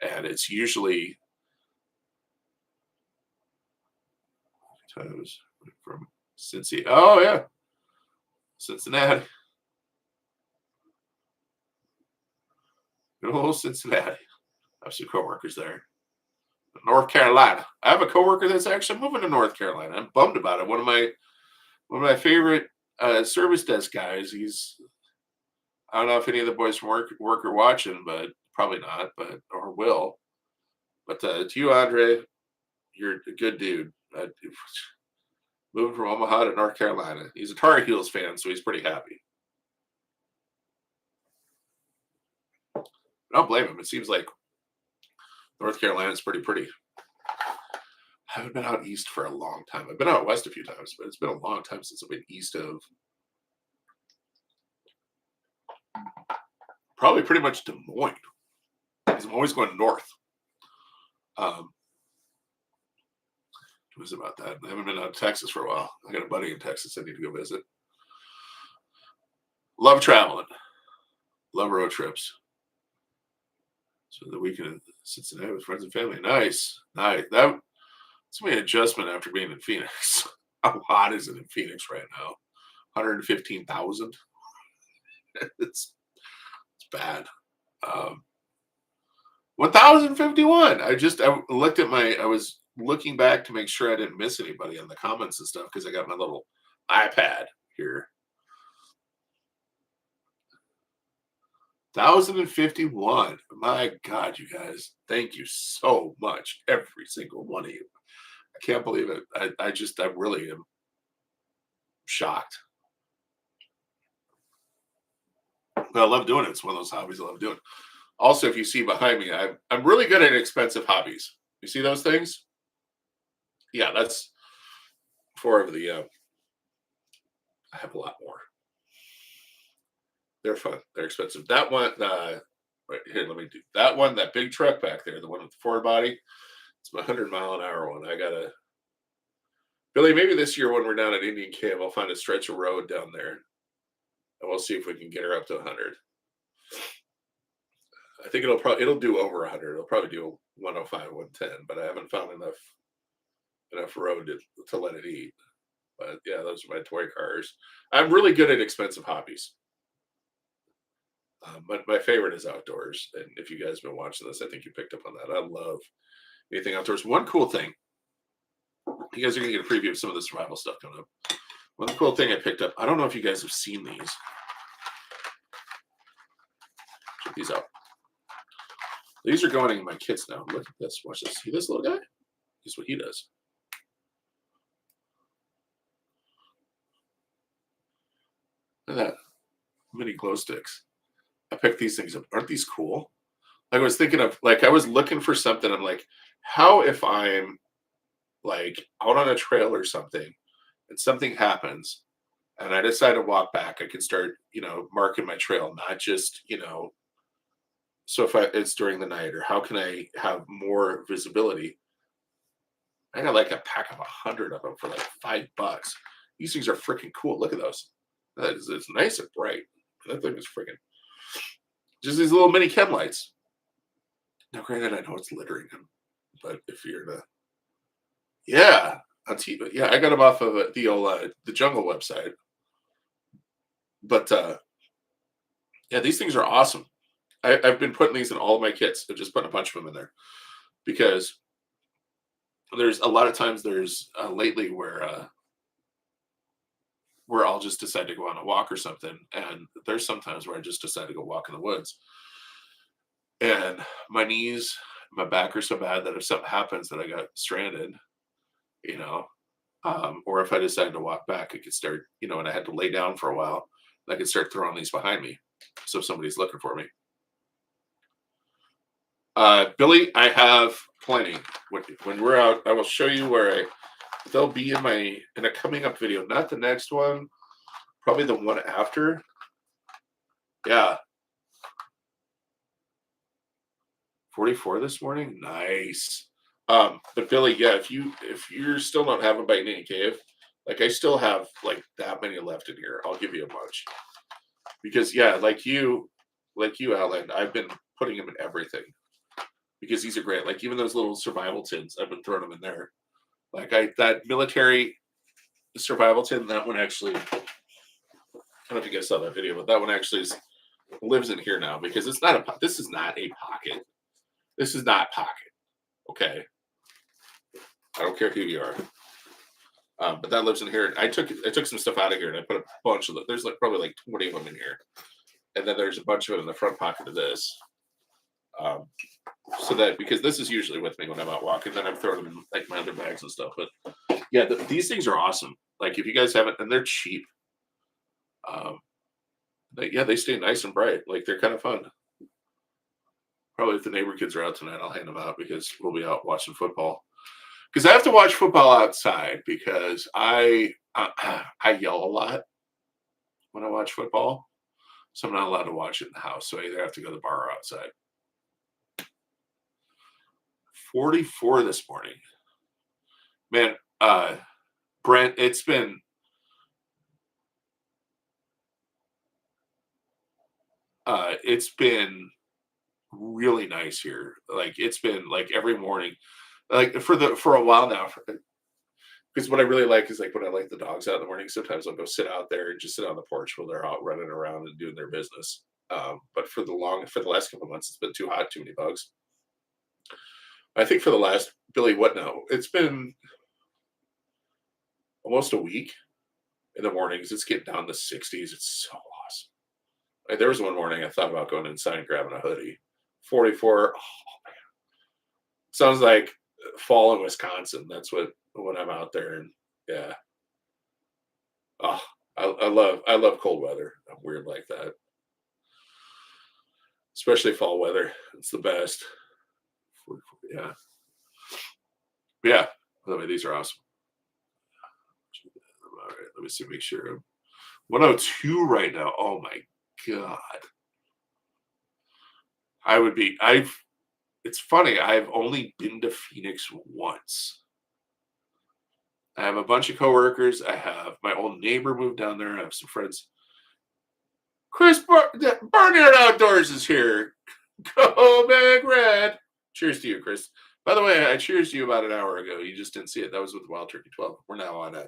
And it's usually times from Cincy. Oh yeah, Cincinnati. Good old Cincinnati. I have some coworkers there. North Carolina. I have a coworker that's actually moving to North Carolina. I'm bummed about it. One of my favorite service desk guys. I don't know if any of the boys from work are watching, but probably not. Or will. But to you, Andre, you're a good dude. Moving from Omaha to North Carolina. He's a Tar Heels fan, so he's pretty happy. I don't blame him. It seems like North Carolina is pretty. I haven't been out east for a long time. I've been out west a few times, but it's been a long time since I've been east of probably pretty much Des Moines. Because I'm always going north. It was about that. I haven't been out of Texas for a while. I got a buddy in Texas I need to go visit. Love traveling. Love road trips. So the weekend in Cincinnati with friends and family. Nice. Nice. That's my adjustment after being in Phoenix. How hot is it in Phoenix right now? 115,000. It's bad. Um, 1,051. I looked at I was looking back to make sure I didn't miss anybody on the comments and stuff because I got my little iPad here. 1,051. My God, you guys, thank you so much, every single one of you. I can't believe it. I really am shocked. But I love doing it. It's one of those hobbies I love doing. Also, if you see behind me, I'm really good at expensive hobbies. You see those things? Yeah, that's four of the. I have a lot more. They're fun. They're expensive. That one. Right here, let me do that one. That big truck back there, the one with the Ford body. It's my 100-mile-an-hour one. I gotta. Billy, maybe this year when we're down at Indian Cave, I'll find a stretch of road down there, and we'll see if we can get her up to 100. I think it'll do over 100. It'll probably do 105, 110, but I haven't found enough road to let it eat. But yeah, those are my toy cars. I'm really good at expensive hobbies. But my favorite is outdoors. And if you guys have been watching this, I think you picked up on that. I love anything outdoors. One cool thing, you guys are going to get a preview of some of the survival stuff coming up. One cool thing I picked up, I don't know if you guys have seen these. Check these out. These are going in my kits now. Look at this. Watch this. See this little guy? Here's what he does. Look at that. Mini glow sticks. I picked these things up. Aren't these cool? I was thinking of, like, I was looking for something. I'm like, how if I'm like out on a trail or something and something happens and I decide to walk back, I can start, marking my trail, not just, so if it's during the night, or how can I have more visibility? I got like a pack of 100 of them for like $5. These things are freaking cool. Look at those. It's nice and bright. That thing is freaking just these little mini chem lights. Now, granted, I know it's littering them, but if you're on TV, yeah, I got them off of the Jungle website. But yeah, these things are awesome. I've been putting these in all of my kits. I've just put a bunch of them in there because there's a lot of times lately where I'll just decide to go on a walk or something, and there's sometimes where I just decide to go walk in the woods, and my knees, my back are so bad that if something happens that I got stranded, or if I decided to walk back, I could start, and I had to lay down for a while, I could start throwing these behind me, so if somebody's looking for me. Billy, I have plenty. When we're out, I will show you where they'll be in a coming up video. Not the next one, probably the one after. Yeah. 44 this morning. Nice. But Billy, yeah, if you still don't have them by Indian Cave, like I still have like that many left in here. I'll give you a bunch. Because yeah, like you, Alan, I've been putting them in everything. Because these are great. Like even those little survival tins, I've been throwing them in there. Like that military survival tin, that one actually, I don't know if you guys saw that video, but that one actually lives in here now because this is not a pocket. This is not pocket. Okay. I don't care who you are. But that lives in here. I took some stuff out of here and I put a bunch of them. There's probably like 20 of them in here. And then there's a bunch of it in the front pocket of this. So that, because this is usually with me when I'm out walking, then I'm throwing them in like my other bags and stuff. But yeah, these things are awesome. Like if you guys haven't, and they're cheap. They stay nice and bright. Like they're kind of fun. Probably if the neighbor kids are out tonight, I'll hand them out because we'll be out watching football. Because I have to watch football outside because I yell a lot when I watch football, so I'm not allowed to watch it in the house. So I either have to go to the bar or outside. 44 this morning, man. Brent, it's been really nice here. Like it's been like every morning, like for a while now. Because what I really like is like when I like the dogs out in the morning. Sometimes I'll go sit out there and just sit on the porch while they're out running around and doing their business. But for the last couple of months, it's been too hot, too many bugs. I think for the last Billy, what now? It's been almost a week in the mornings. It's getting down to 60s. It's so awesome. Like, there was one morning I thought about going inside and grabbing a hoodie. 44. Oh, sounds like fall in Wisconsin. That's what when I'm out there, and yeah. Oh, I love cold weather. I'm weird like that, especially fall weather. It's the best. Yeah, yeah. By the way, these are awesome. All right, let me see. Make sure I'm 102 right now. Oh my god, I would be. I've. It's funny. I've only been to Phoenix once. I have a bunch of coworkers. I have my old neighbor moved down there. I have some friends. BarnYard Outdoors is here. Go Big Red. Cheers to you, Chris. By the way, I cheers to you about an hour ago. You just didn't see it. That was with Wild Turkey 12. We're now on a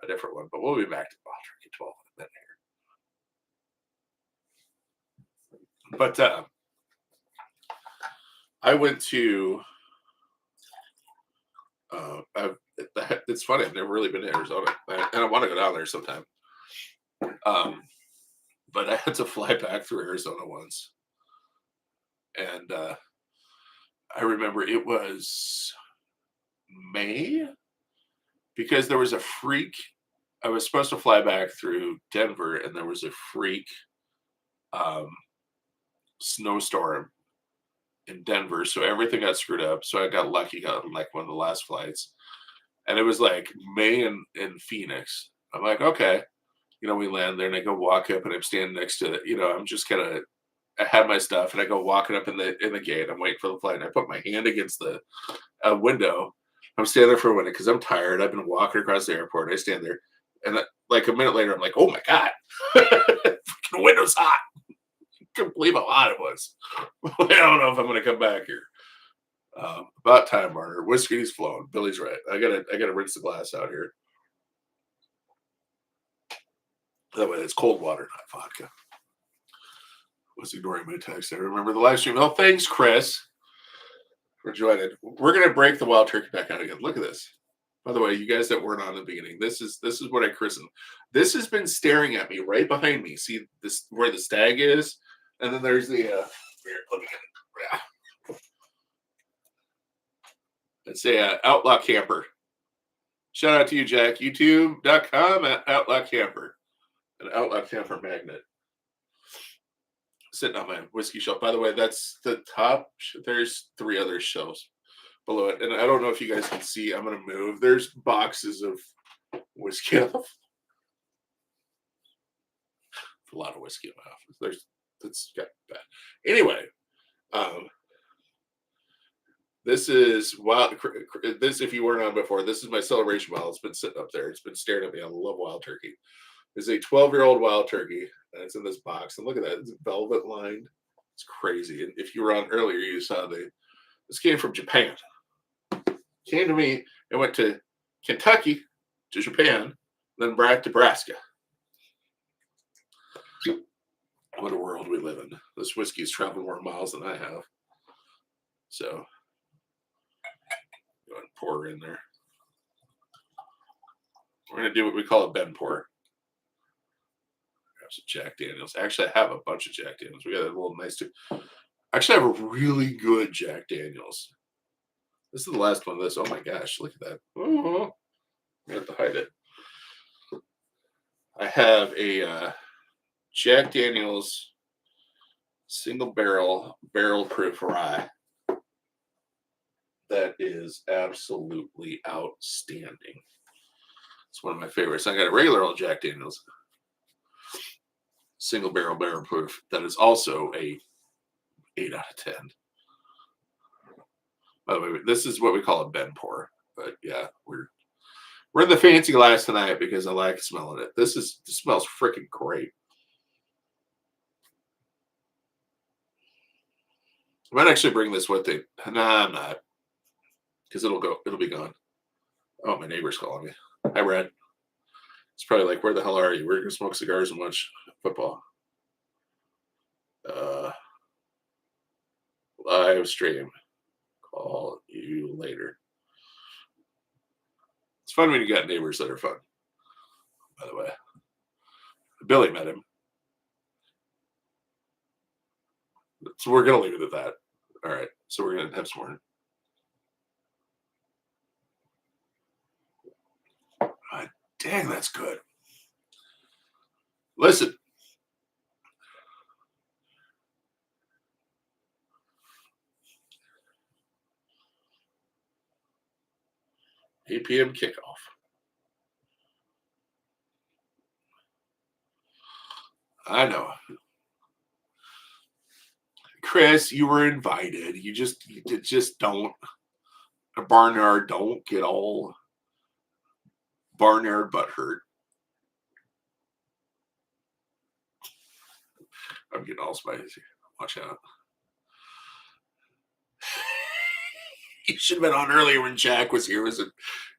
different one, but we'll be back to Wild Turkey 12 in a minute here. But I went to. It's funny. I've never really been to Arizona, and I want to go down there sometime. But I had to fly back through Arizona once, and I remember it was May because there was a freak. I was supposed to fly back through Denver, and there was a freak um, snowstorm in Denver, so everything got screwed up. So I got lucky, got on like one of the last flights, and it was like May in Phoenix. I'm like, okay, we land there, and I go walk up, and I'm standing next to, I'm just kind of. I had my stuff, and I go walking up in the gate. I'm waiting for the flight, and I put my hand against the window. I'm standing there for a minute because I'm tired. I've been walking across the airport. I stand there, and like a minute later, I'm like, "Oh my god, the window's hot!" I couldn't believe how hot it was. I don't know if I'm going to come back here. About time, Marner. Whiskey's flowing. Billy's right. I gotta rinse the glass out here. That way, it's cold water, not vodka. Was ignoring my text. I remember the live stream. Oh, thanks, Chris, for joining. We're gonna break the wild turkey back out again. Look at this. By the way, you guys that weren't on in the beginning, this is what I christened. This has been staring at me right behind me. See this where the stag is, and then there's the. Here, let me get it. Yeah. Let's say Outlaw Camper. Shout out to you, Jack. YouTube.com at Outlaw Camper, an Outlaw Camper magnet. Sitting on my whiskey shelf. By the way, that's the top. There's 3 other shelves below it, and I don't know if you guys can see. I'm gonna move. There's boxes of whiskey. A lot of whiskey in my office. That's got bad. Anyway, this is wild. This, if you weren't on before, this is my celebration bottle. It's been sitting up there. It's been staring at me. I love wild turkey. It's a 12-year-old wild turkey, and it's in this box. And look at that. It's velvet lined. It's crazy. And if you were on earlier, you saw this came from Japan. Came to me and went to Kentucky, to Japan, then back to Nebraska. What a world we live in. This whiskey's traveled more miles than I have. So, go ahead and pour in there. We're going to do what we call a bend pour. Some Jack Daniels. Actually, I have a bunch of Jack Daniels. We got a little nice too. Actually, I have a really good Jack Daniels. This is the last one of this. Oh my gosh, look at that. Oh, I have to hide it. I have a Jack Daniels single barrel proof rye that is absolutely outstanding. It's one of my favorites. I got a regular old Jack Daniels single barrel proof that is also a 8 out of 10. By the way, this is what we call a bend pour. But yeah, we're in the fancy glass tonight because I like smelling it. This smells freaking great. I might actually bring this with me. Nah, I'm not, because it'll be gone. Oh, my neighbor's calling me. Hi, Brad. It's probably like, where the hell are you? We're gonna smoke cigars and watch football. Uh, Live stream. Call you later. It's fun when you got neighbors that are fun. By the way, Billy met him, so we're gonna leave it at that. All right, so we're gonna have some more. God dang, that's good. Listen, 8 p.m. kickoff. I know, Chris. You were invited. You just don't. A barnyard. Don't get all barnyard butt hurt. I'm getting all spicy. Watch out. You should have been on earlier when Jack was here.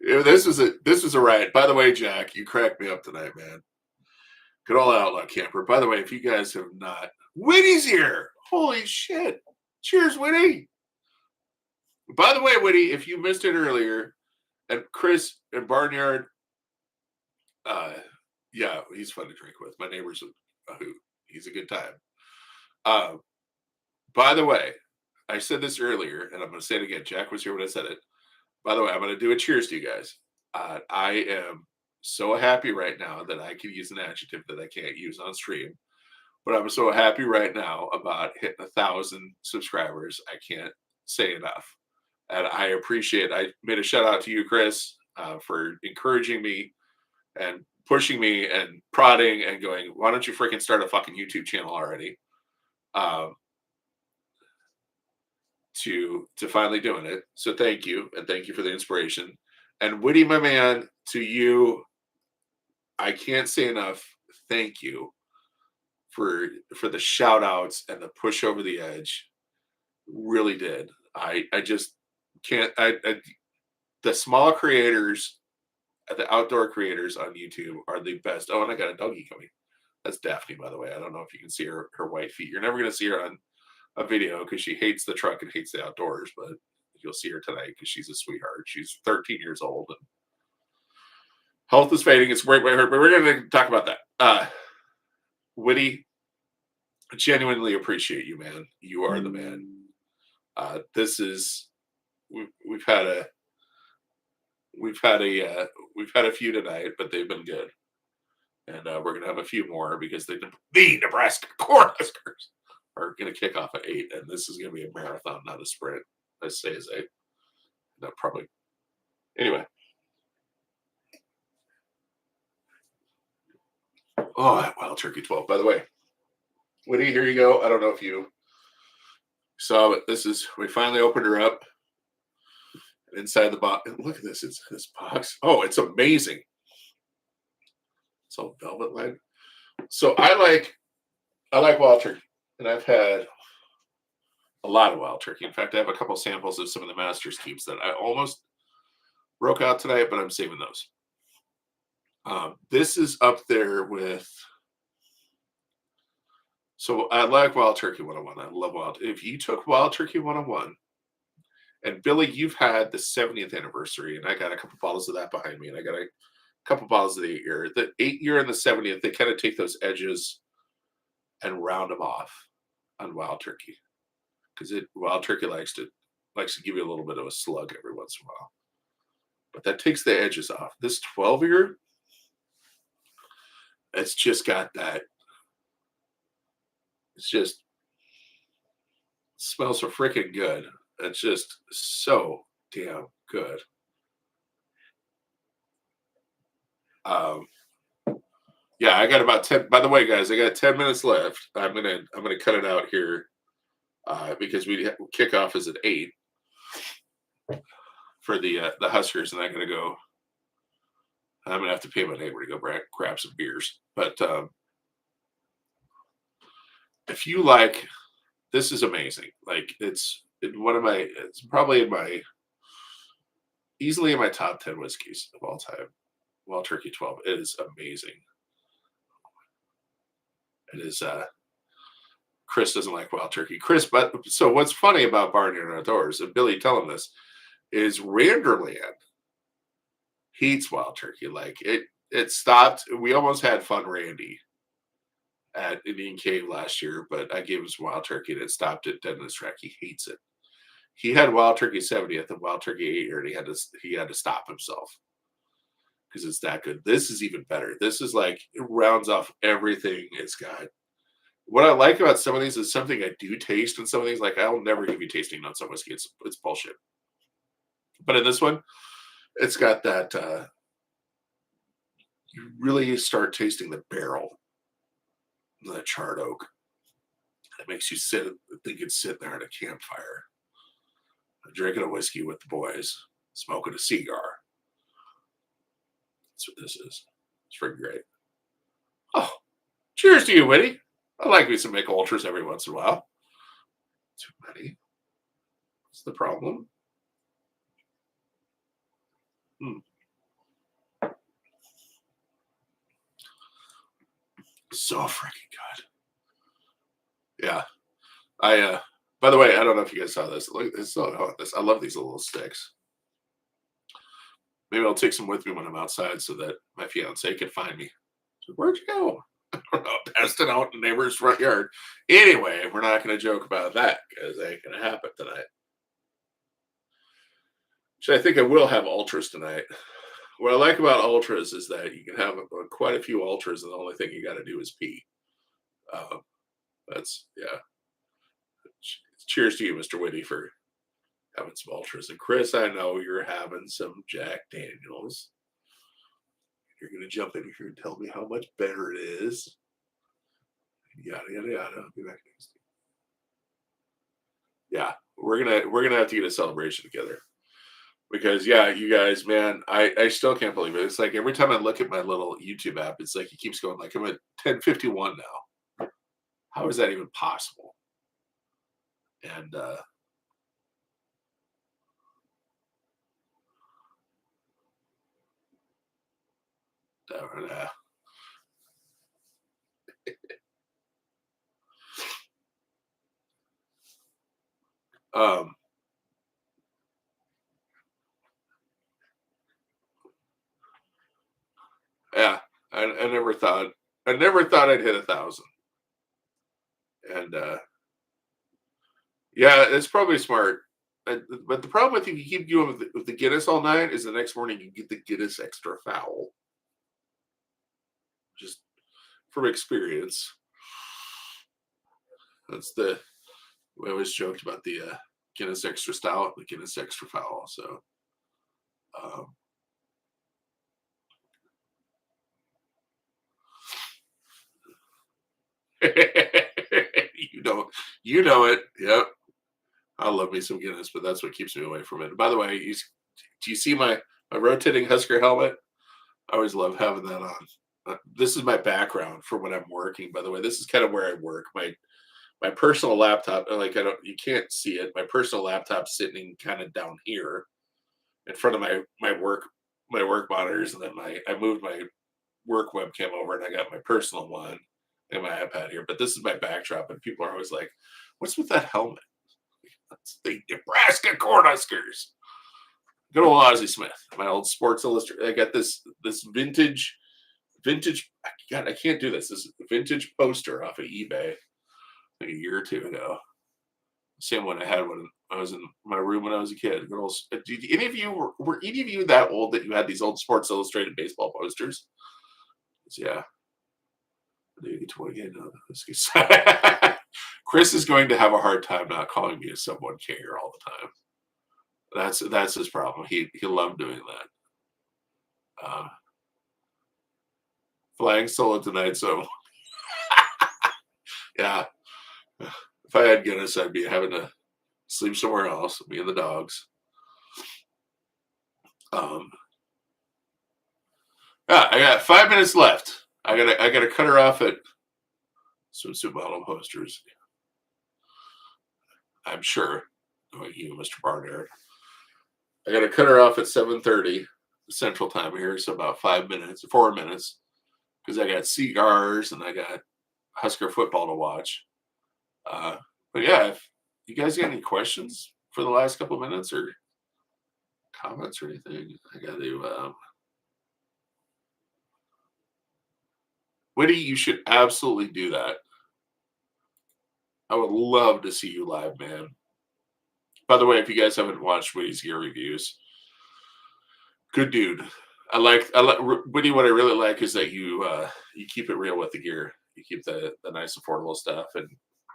This was a riot. By the way, Jack, you cracked me up tonight, man. Good old Outlaw Camper. By the way, if you guys have not, Whitty's here. Holy shit! Cheers, Whitty. By the way, Whitty, if you missed it earlier, and Chris and Barnyard, uh, yeah, he's fun to drink with. My neighbor's a hoot. He's a good time. Uh, by the way, I said this earlier, and I'm going to say it again. Jack was here when I said it. By the way, I'm going to do a cheers to you guys. I am so happy right now that I can use an adjective that I can't use on stream. But I'm so happy right now about hitting 1,000 subscribers. I can't say enough. And I appreciate, I made a shout out to you, Chris, for encouraging me and pushing me and prodding and going, why don't you freaking start a fucking YouTube channel already? Um, to finally doing it. So thank you. And thank you for the inspiration. And Whitty, my man, to you, I can't say enough. Thank you for the shout outs and the push over the edge. Really did. I just can't I the small creators, the outdoor creators on YouTube are the best. Oh, and I got a doggy coming. That's Daphne, by the way. I don't know if you can see her white feet. You're never gonna see her on a video because she hates the truck and hates the outdoors, but you'll see her tonight because she's a sweetheart. She's 13 years old and health is fading. It's right by her, but we're gonna talk about that. Whitty, I genuinely appreciate you, man. You are the man. This is we've had a we've had a few tonight, but they've been good, and we're gonna have a few more because the Nebraska Cornhuskers are gonna kick off at 8, and this is gonna be a marathon, not a sprint. I say as a that probably anyway. Oh, that Wild Turkey 12. By the way, Whitty, here you go. I don't know if you saw it. This is we finally opened her up. Inside the box, look at this. It's this box. Oh, it's amazing. It's all velvet lined. So I like wild turkey, and I've had a lot of wild turkey. In fact, I have a couple samples of some of the Master's Keeps that I almost broke out tonight, but I'm saving those. This is up there with. So I like Wild Turkey 101. I love Wild. If you took Wild Turkey 101, and Billy, you've had the 70th anniversary, and I got a couple bottles of that behind me, and I got a couple bottles of the 8-year. The 8-year and the 70th, they kind of take those edges and round them off on Wild Turkey because Wild Turkey likes to give you a little bit of a slug every once in a while, but that takes the edges off. This 12-year, it's just got that. It's just smells so freaking good. It's just so damn good. Yeah, I got about 10. By the way, guys, I got 10 minutes left. I'm gonna cut it out here because kickoff is at 8 for the Huskers, and I'm gonna go. I'm gonna have to pay my neighbor to go grab some beers. But if you like This is amazing. Like one of my, it's probably easily in my top 10 whiskeys of all time. Wild Turkey 12. It is amazing. It is, Chris doesn't like Wild Turkey. Chris, but so what's funny about BarnYard Outdoors, and Billy, tell him this, is Randerland hates Wild Turkey. Like it stopped. We almost had Fun Randy at Indian Cave last year, but I gave him some Wild Turkey and it stopped at Dead in his track. He hates it. He had Wild Turkey 70th and Wild Turkey 8 year, and he had to stop himself because it's that good. This is even better. This is like it rounds off everything it's got. What I like about some of these is something I do taste, and some of these, like I'll never give you tasting notes on whiskey. It's bullshit. But in this one, it's got that you really start tasting the barrel, the charred oak. It makes you think it's sitting there at a campfire, drinking a whiskey with the boys, smoking a cigar. That's what this is. It's pretty great. Oh, cheers to you, Whitty. I like me some Mick Ultras every once in a while. Too many. What's the problem? So freaking good. Yeah. By the way, I don't know if you guys saw this. Look, this. I love these little sticks. Maybe I'll take some with me when I'm outside so that my fiance can find me. So where'd you go? I don't know. Passed it out in the neighbor's front yard. Anyway, we're not going to joke about that because it ain't going to happen tonight. So I think I will have ultras tonight. What I like about ultras is that you can have quite a few ultras, and the only thing you got to do is pee. Yeah. Cheers to you, Mr. Whitty, for having some ultras. And Chris, I know you're having some Jack Daniels. You're going to jump in here and tell me how much better it is. Yada yada yada. I'll be back next week. Yeah, we're gonna have to get a celebration together. Because yeah, you guys, man, I still can't believe it. It's like every time I look at my little YouTube app, it's like it keeps going. Like I'm at 10:51 now. How is that even possible? And um, yeah, I never thought I'd hit 1,000. And yeah, it's probably smart. But the problem with if you keep doing with the Guinness all night is the next morning you get the Guinness extra foul. Just from experience. That's we always joked about the Guinness extra stout, the Guinness extra foul. So you know it. Yep. I love me some Guinness, but that's what keeps me away from it. And by the way, do you see my rotating Husker helmet? I always love having that on. This is my background for when I'm working. By the way, this is kind of where I work. My personal laptop, like you can't see it. My personal laptop's sitting kind of down here in front of my work monitors, and then I moved my work webcam over, and I got my personal one and my iPad here. But this is my backdrop, and people are always like, "What's with that helmet?" That's the Nebraska Cornhuskers. Good old Ozzie Smith, my old Sports Illustrated. I got this vintage. God, I can't do this. This vintage poster off of eBay like a year or two ago. Same one I had when I was in my room when I was a kid. Good old, did any of you were any of you that old that you had these old Sports Illustrated baseball posters? Yeah. Chris is going to have a hard time not calling me a someone care all the time. That's his problem. He loved doing that. Flying solo tonight, so yeah. If I had Guinness, I'd be having to sleep somewhere else. Me and the dogs. Yeah, I got 5 minutes left. I gotta cut her off at swimsuit model posters. I'm sure, knowing you, Mr. Barnard. I got to cut her off at 7:30 Central Time here, so about 5 minutes, 4 minutes, because I got cigars and I got Husker football to watch. Uh, but yeah, if you guys got any questions for the last couple of minutes or comments or anything, I got to. Whitty, you should absolutely do that. I would love to see you live, man. By the way, if you guys haven't watched Whitty's gear reviews, good dude. I like Whitty. What I really like is that you keep it real with the gear. You keep the nice affordable stuff and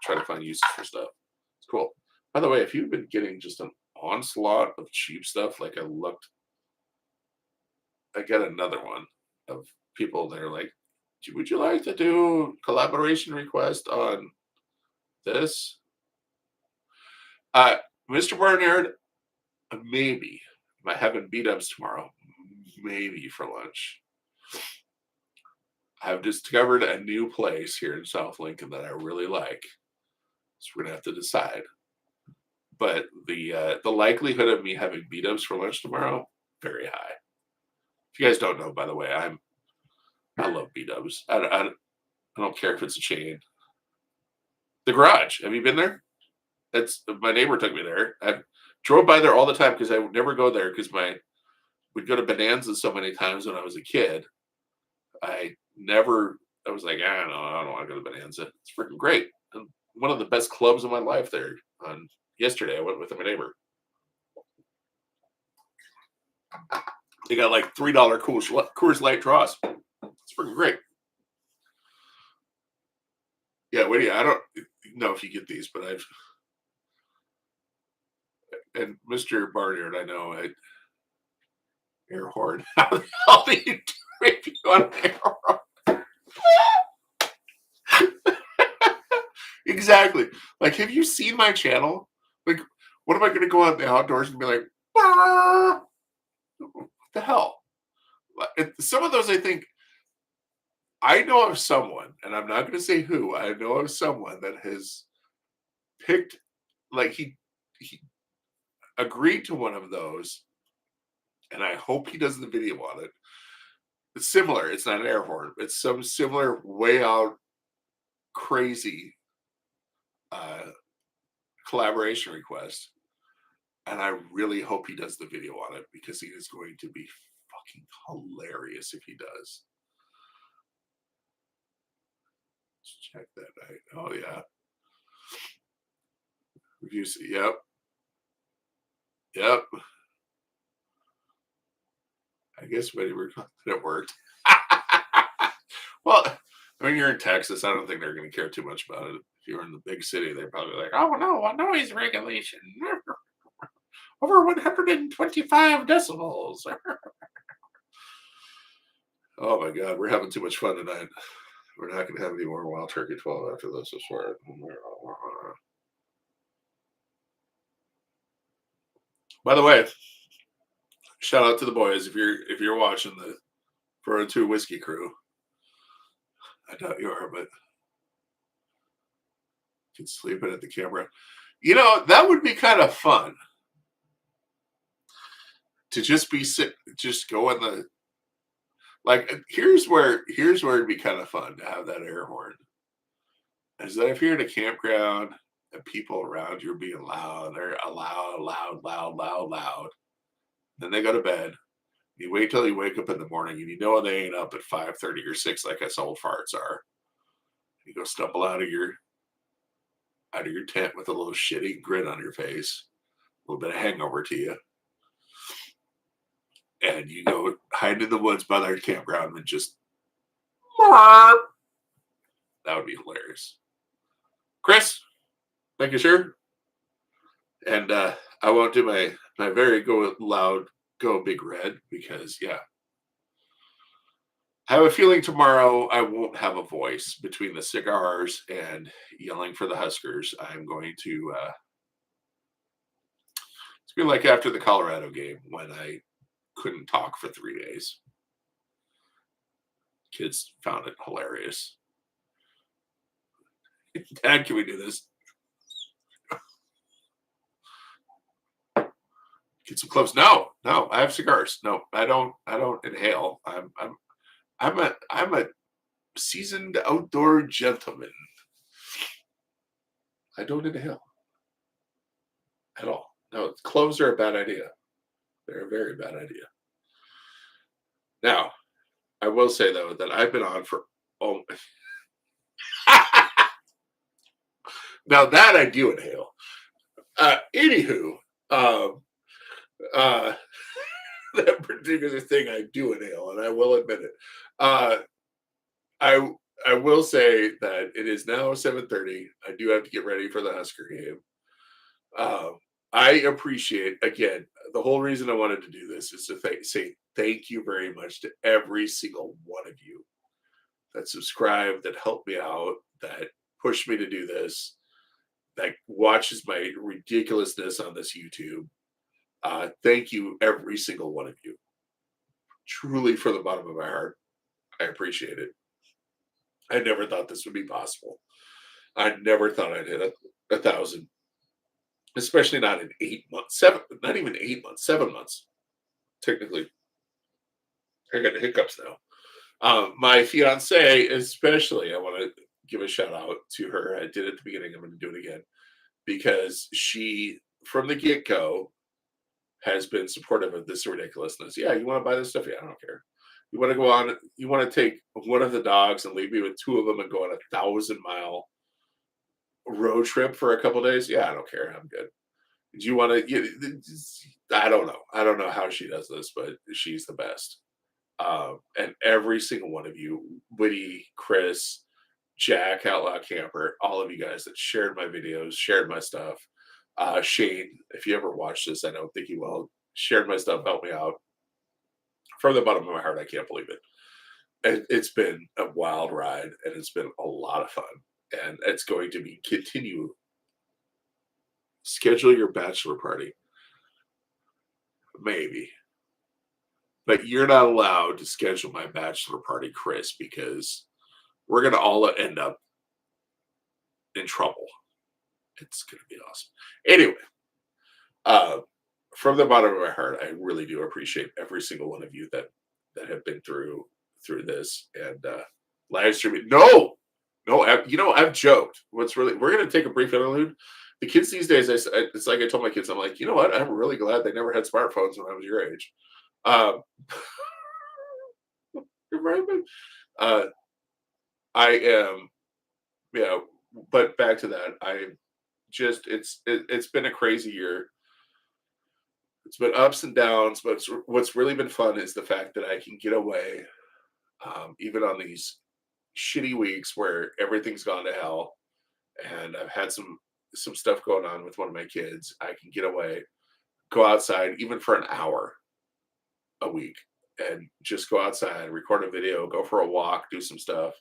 try to find uses for stuff. It's cool. By the way, if you've been getting just an onslaught of cheap stuff, like I got another one of people that are like, would you like to do collaboration request on this? Uh, Mr. Barnard, maybe. I'm having beat ups tomorrow. Maybe for lunch. I've discovered a new place here in South Lincoln that I really like. So we're gonna have to decide. But the likelihood of me having beat ups for lunch tomorrow, very high. If you guys don't know, by the way, I love beat ups. I don't care if it's a chain. The Garage. Have you been there? That's my neighbor took me there. I drove by there all the time because I would never go there because we'd go to Bonanza so many times when I was a kid. I was like, I don't want to go to Bonanza. It's freaking great. And one of the best clubs of my life there. On yesterday, I went with my neighbor. They got like $3 Coors Light draws. It's freaking great. Yeah, wait, I don't know if you get these, but and Mr. Barnard, I know air horn. How the hell do you do if you want an air horn? Exactly. Like, have you seen my channel? Like, what am I going to go out in the outdoors and be like, "Ah!" What the hell? Some of those, I think, I know of someone, and I'm not going to say who. I know of someone that has picked, like, he agreed to one of those, and I hope he does the video on it. It's similar. It's not an air horn. It's some similar way out crazy uh, collaboration request. And I really hope he does the video on it because he is going to be fucking hilarious if he does. Let's check that night. Oh yeah. Reviews. Yep. Yep. I guess maybe it worked. Well, I mean, you're in Texas. I don't think they're going to care too much about it. If you're in the big city, they're probably like, oh no, a noise regulation. Over 125 decibels. Oh my God, we're having too much fun tonight. We're not going to have any more Wild Turkey 12 after this, I swear. By the way, shout out to the boys if you're watching the 402 Whiskey Crew. I doubt you are, but you can sleep in at the camera. You know, that would be kind of fun to just just go in the like. Here's where it'd be kind of fun to have that air horn. Is that if you're in a campground and people around you are being loud, they're loud. Then they go to bed. You wait till you wake up in the morning and you know they ain't up at 5:30 or 6 like us old farts are. You go stumble out of your tent with a little shitty grin on your face, a little bit of hangover to you. And you go hide in the woods by their campground and just that would be hilarious. Chris, thank you, sir. And I won't do my very go big red because yeah. I have a feeling tomorrow I won't have a voice between the cigars and yelling for the Huskers. I'm going to it's been like after the Colorado game when I couldn't talk for 3 days. Kids found it hilarious. Dad, can we do this? Get some cloves. No, no, I have cigars. No, I don't inhale. I'm a seasoned outdoor gentleman. I don't inhale at all. No, cloves are a bad idea. They're a very bad idea. Now, I will say though that I've been on for oh now that I do inhale. Anywho, um, uh, that particular thing I do inhale, and I will admit it. Uh, I I will say that it is now 7:30. I do have to get ready for the Husker game. Um, I appreciate again the whole reason I wanted to do this is to say thank you very much to every single one of you that subscribed, that helped me out, that pushed me to do this, that watches my ridiculousness on this YouTube. Thank you, every single one of you. Truly, from the bottom of my heart, I appreciate it. I never thought this would be possible. I never thought I'd hit a thousand, especially not in 8 months, not even 8 months, 7 months. Technically, I got the hiccups now. My fiance, especially, I want to give a shout out to her. I did it at the beginning. I'm going to do it again because she, from the get go, has been supportive of this ridiculousness. Yeah, you want to buy this stuff? Yeah, I don't care. You want to go on? You want to take one of the dogs and leave me with two of them and go on 1,000-mile road trip for a couple days? Yeah, I don't care. I'm good. Do you want to? I don't know. I don't know how she does this, but she's the best. And every single one of you, Whitty, Chris, Jack, Outlaw Camper, all of you guys that shared my videos, shared my stuff. Shane, if you ever watch this, I don't think you will. Shared my stuff, helped me out. From the bottom of my heart, I can't believe it. It's been a wild ride, and it's been a lot of fun. And it's going to be continue. Schedule your bachelor party, maybe, but you're not allowed to schedule my bachelor party, Chris, because we're gonna all end up in trouble. It's gonna be awesome. Anyway, uh, from the bottom of my heart, I really do appreciate every single one of you that have been through this and live streaming. No, no, I've joked. What's really we're gonna take a brief interlude. The kids these days, it's like I told my kids, I'm like, you know what? I'm really glad they never had smartphones when I was your age. Um, right, uh, I am, yeah. But back to that, I just it's been a crazy year. It's been ups and downs, but what's really been fun is the fact that I can get away, even on these shitty weeks where everything's gone to hell, and I've had some stuff going on with one of my kids. I can get away, go outside, even for an hour a week, and just go outside, record a video, go for a walk, do some stuff.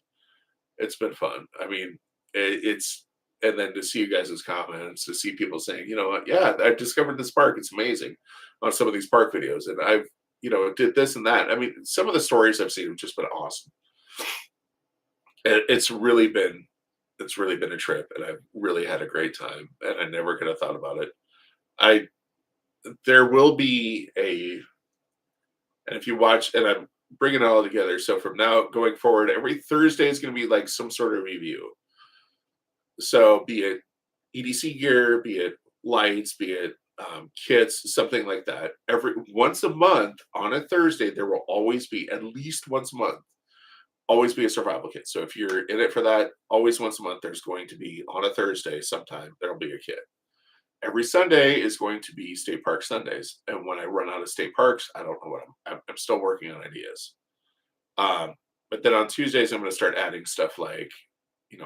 It's been fun. I mean, it's and then to see you guys' comments, to see people saying, you know what, yeah, I discovered this park. It's amazing on some of these park videos, and I've did this and that. I mean, some of the stories I've seen have just been awesome. And it's really been a trip, and I've really had a great time, and I never could have thought about it. I There will be and if you watch, and I'm bringing it all together. So from now going forward, every Thursday is going to be like some sort of review. So be it EDC gear, be it lights, be it kits, something like that. Every once a month on a Thursday, there will always be at least once a month, always be a survival kit. So if you're in it for that, always once a month, there's going to be on a Thursday sometime there'll be a kit. Every Sunday is going to be state park Sundays, and when I run out of state parks, I don't know what I'm still working on ideas. Um, but then on Tuesdays, I'm going to start adding stuff like,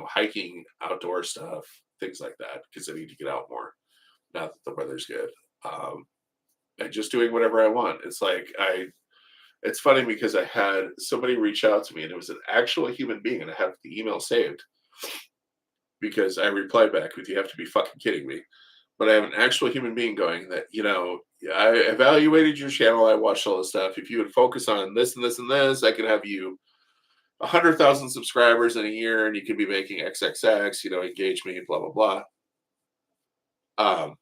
hiking, outdoor stuff, things like that, because I need to get out more now that the weather's good. Um, and just doing whatever I want. It's funny because I had somebody reach out to me, and it was an actual human being, and I have the email saved because I replied back with, "You have to be fucking kidding me." But I have an actual human being going that, I evaluated your channel. I watched all this stuff. If you would focus on this and this and this, I could have you 100,000 subscribers in a year, and you could be making XXX, engage me, blah, blah, blah. Um,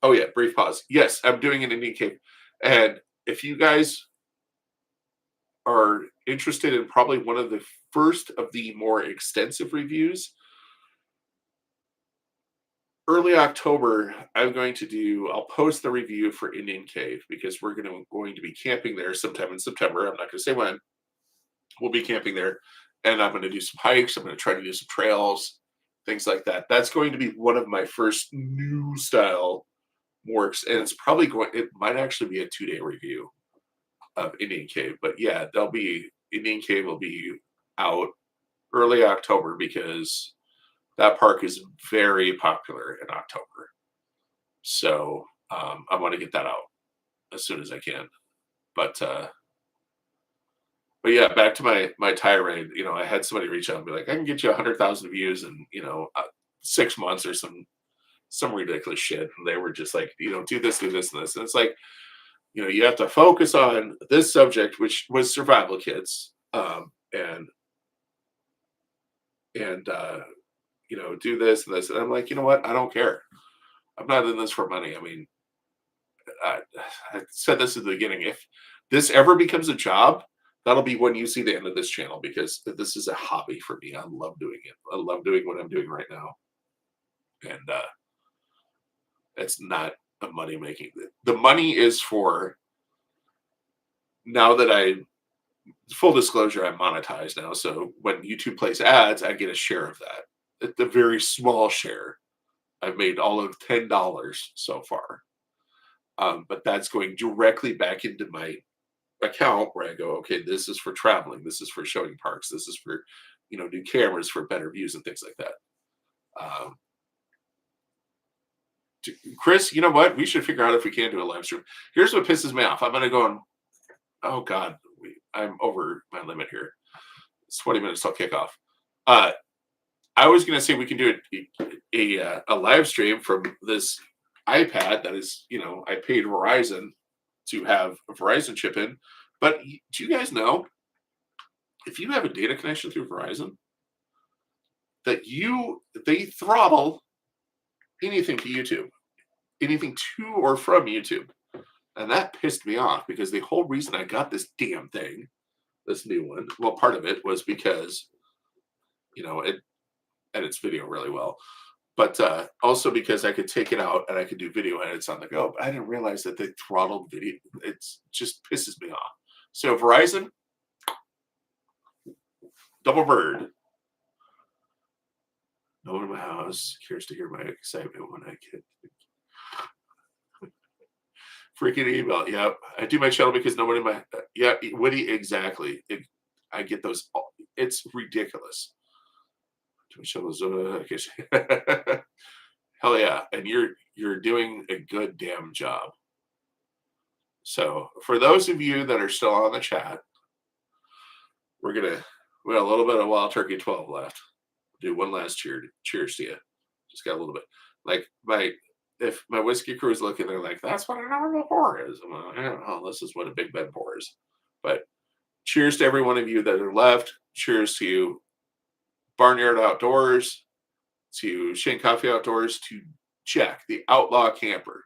Oh yeah, brief pause. Yes, I'm doing an Indian cave, and if you guys are interested in probably one of the first of the more extensive reviews, early October, I'll post the review for Indian Cave because we're going to be camping there sometime in September. I'm not going to say when. We'll be camping there, and I'm going to do some hikes. I'm going to try to do some trails, things like that. That's going to be one of my first new style works, and it might actually be a 2-day review of Indian Cave. But yeah, Indian Cave will be out early October because that park is very popular in October. So I want to get that out as soon as I can. But but yeah, back to my tirade. I had somebody reach out and be like, "I can get you 100,000 views in 6 months or some ridiculous shit." And they were just like, do this, and this. And it's like, you have to focus on this subject, which was survival kits, and do this and this. And I'm like, you know what? I don't care. I'm not in this for money. I mean, I, I said this at the beginning. If this ever becomes a job, that'll be when you see the end of this channel because this is a hobby for me. I love doing it. I love doing what I'm doing right now, and it's not a money making. The money is for now that full disclosure, I'm monetized now. So when YouTube plays ads, I get a share of that. It's a very small share. I've made all of $10 so far. But that's going directly back into my account where I go, okay, this is for traveling. This is for showing parks. This is for, new cameras for better views and things like that. Um, Chris, you know what? We should figure out if we can do a live stream. Here's what pisses me off. I'm going to go and, oh God, I'm over my limit here. It's 20 minutes till kickoff. I was going to say we can do a live stream from this iPad that is, I paid Verizon to have a Verizon chip in. But do you guys know if you have a data connection through Verizon, that they throttle anything to YouTube, anything to or from YouTube. And that pissed me off because the whole reason I got this damn thing, this new one, well, part of it was because, it edits video really well. But also because I could take it out and I could do video edits on the go. But I didn't realize that they throttled video. It just pisses me off. So Verizon, double bird. No one in my house cares to hear my excitement when I get freaking email. Yep. I do my channel because nobody in my, yeah, Whitty, exactly. I get those. It's ridiculous. Hell yeah. And you're doing a good damn job. So for those of you that are still on the chat, we got a little bit of Wild Turkey 12 left. Do one last cheers to you. Just got a little bit. Like if my whiskey crew is looking, they're like, that's what a normal pour is. I'm like, I don't know. This is what a Big Ben pour is. But cheers to every one of you that are left. Cheers to you, BarnYard Outdoors, to Shane Coffey Outdoors, to Jack, the Outlaw Camper.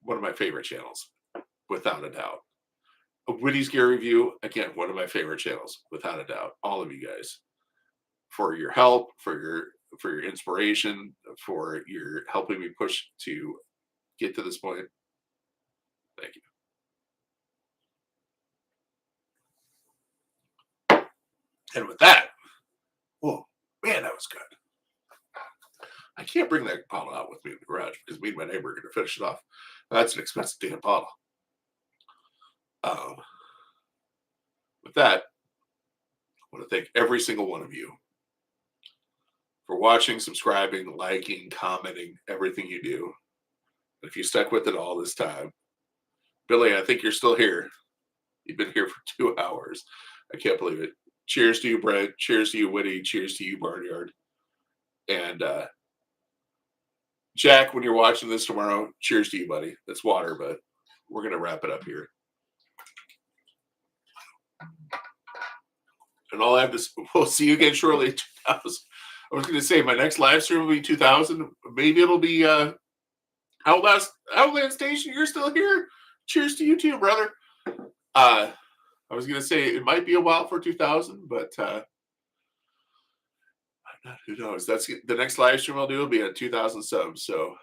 One of my favorite channels, without a doubt. Whitty's Gear Review, again, one of my favorite channels, without a doubt. All of you guys, for your help, for your inspiration, for your helping me push to get to this point. Thank you. And with that, oh man, that was good. I can't bring that bottle out with me in the garage because me and my neighbor are going to finish it off. That's an expensive damn bottle. With that, I want to thank every single one of you for watching, subscribing, liking, commenting, everything you do. And if you stuck with it all this time, Billy, I think you're still here. You've been here for 2 hours. I can't believe it. Cheers to you, Brent. Cheers to you, Whitty. Cheers to you, BarnYard. And Jack, when you're watching this tomorrow, cheers to you, buddy. That's water, but we're going to wrap it up here. And all I have to say, we'll see you again shortly. I was going to say my next live stream will be 2000. Maybe it'll be Outland Station, you're still here. Cheers to you too, brother. Uh, I was gonna say it might be a while for 2000, but who knows? That's the next live stream I'll do will be at 2000 subs. So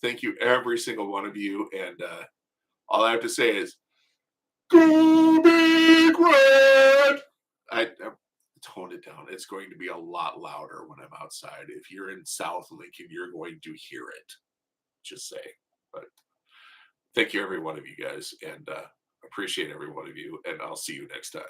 thank you, every single one of you. And all I have to say is, go big red. I toned it down. It's going to be a lot louder when I'm outside. If you're in South Lincoln, you're going to hear it. Just say. But thank you, every one of you guys, and appreciate every one of you. And I'll see you next time.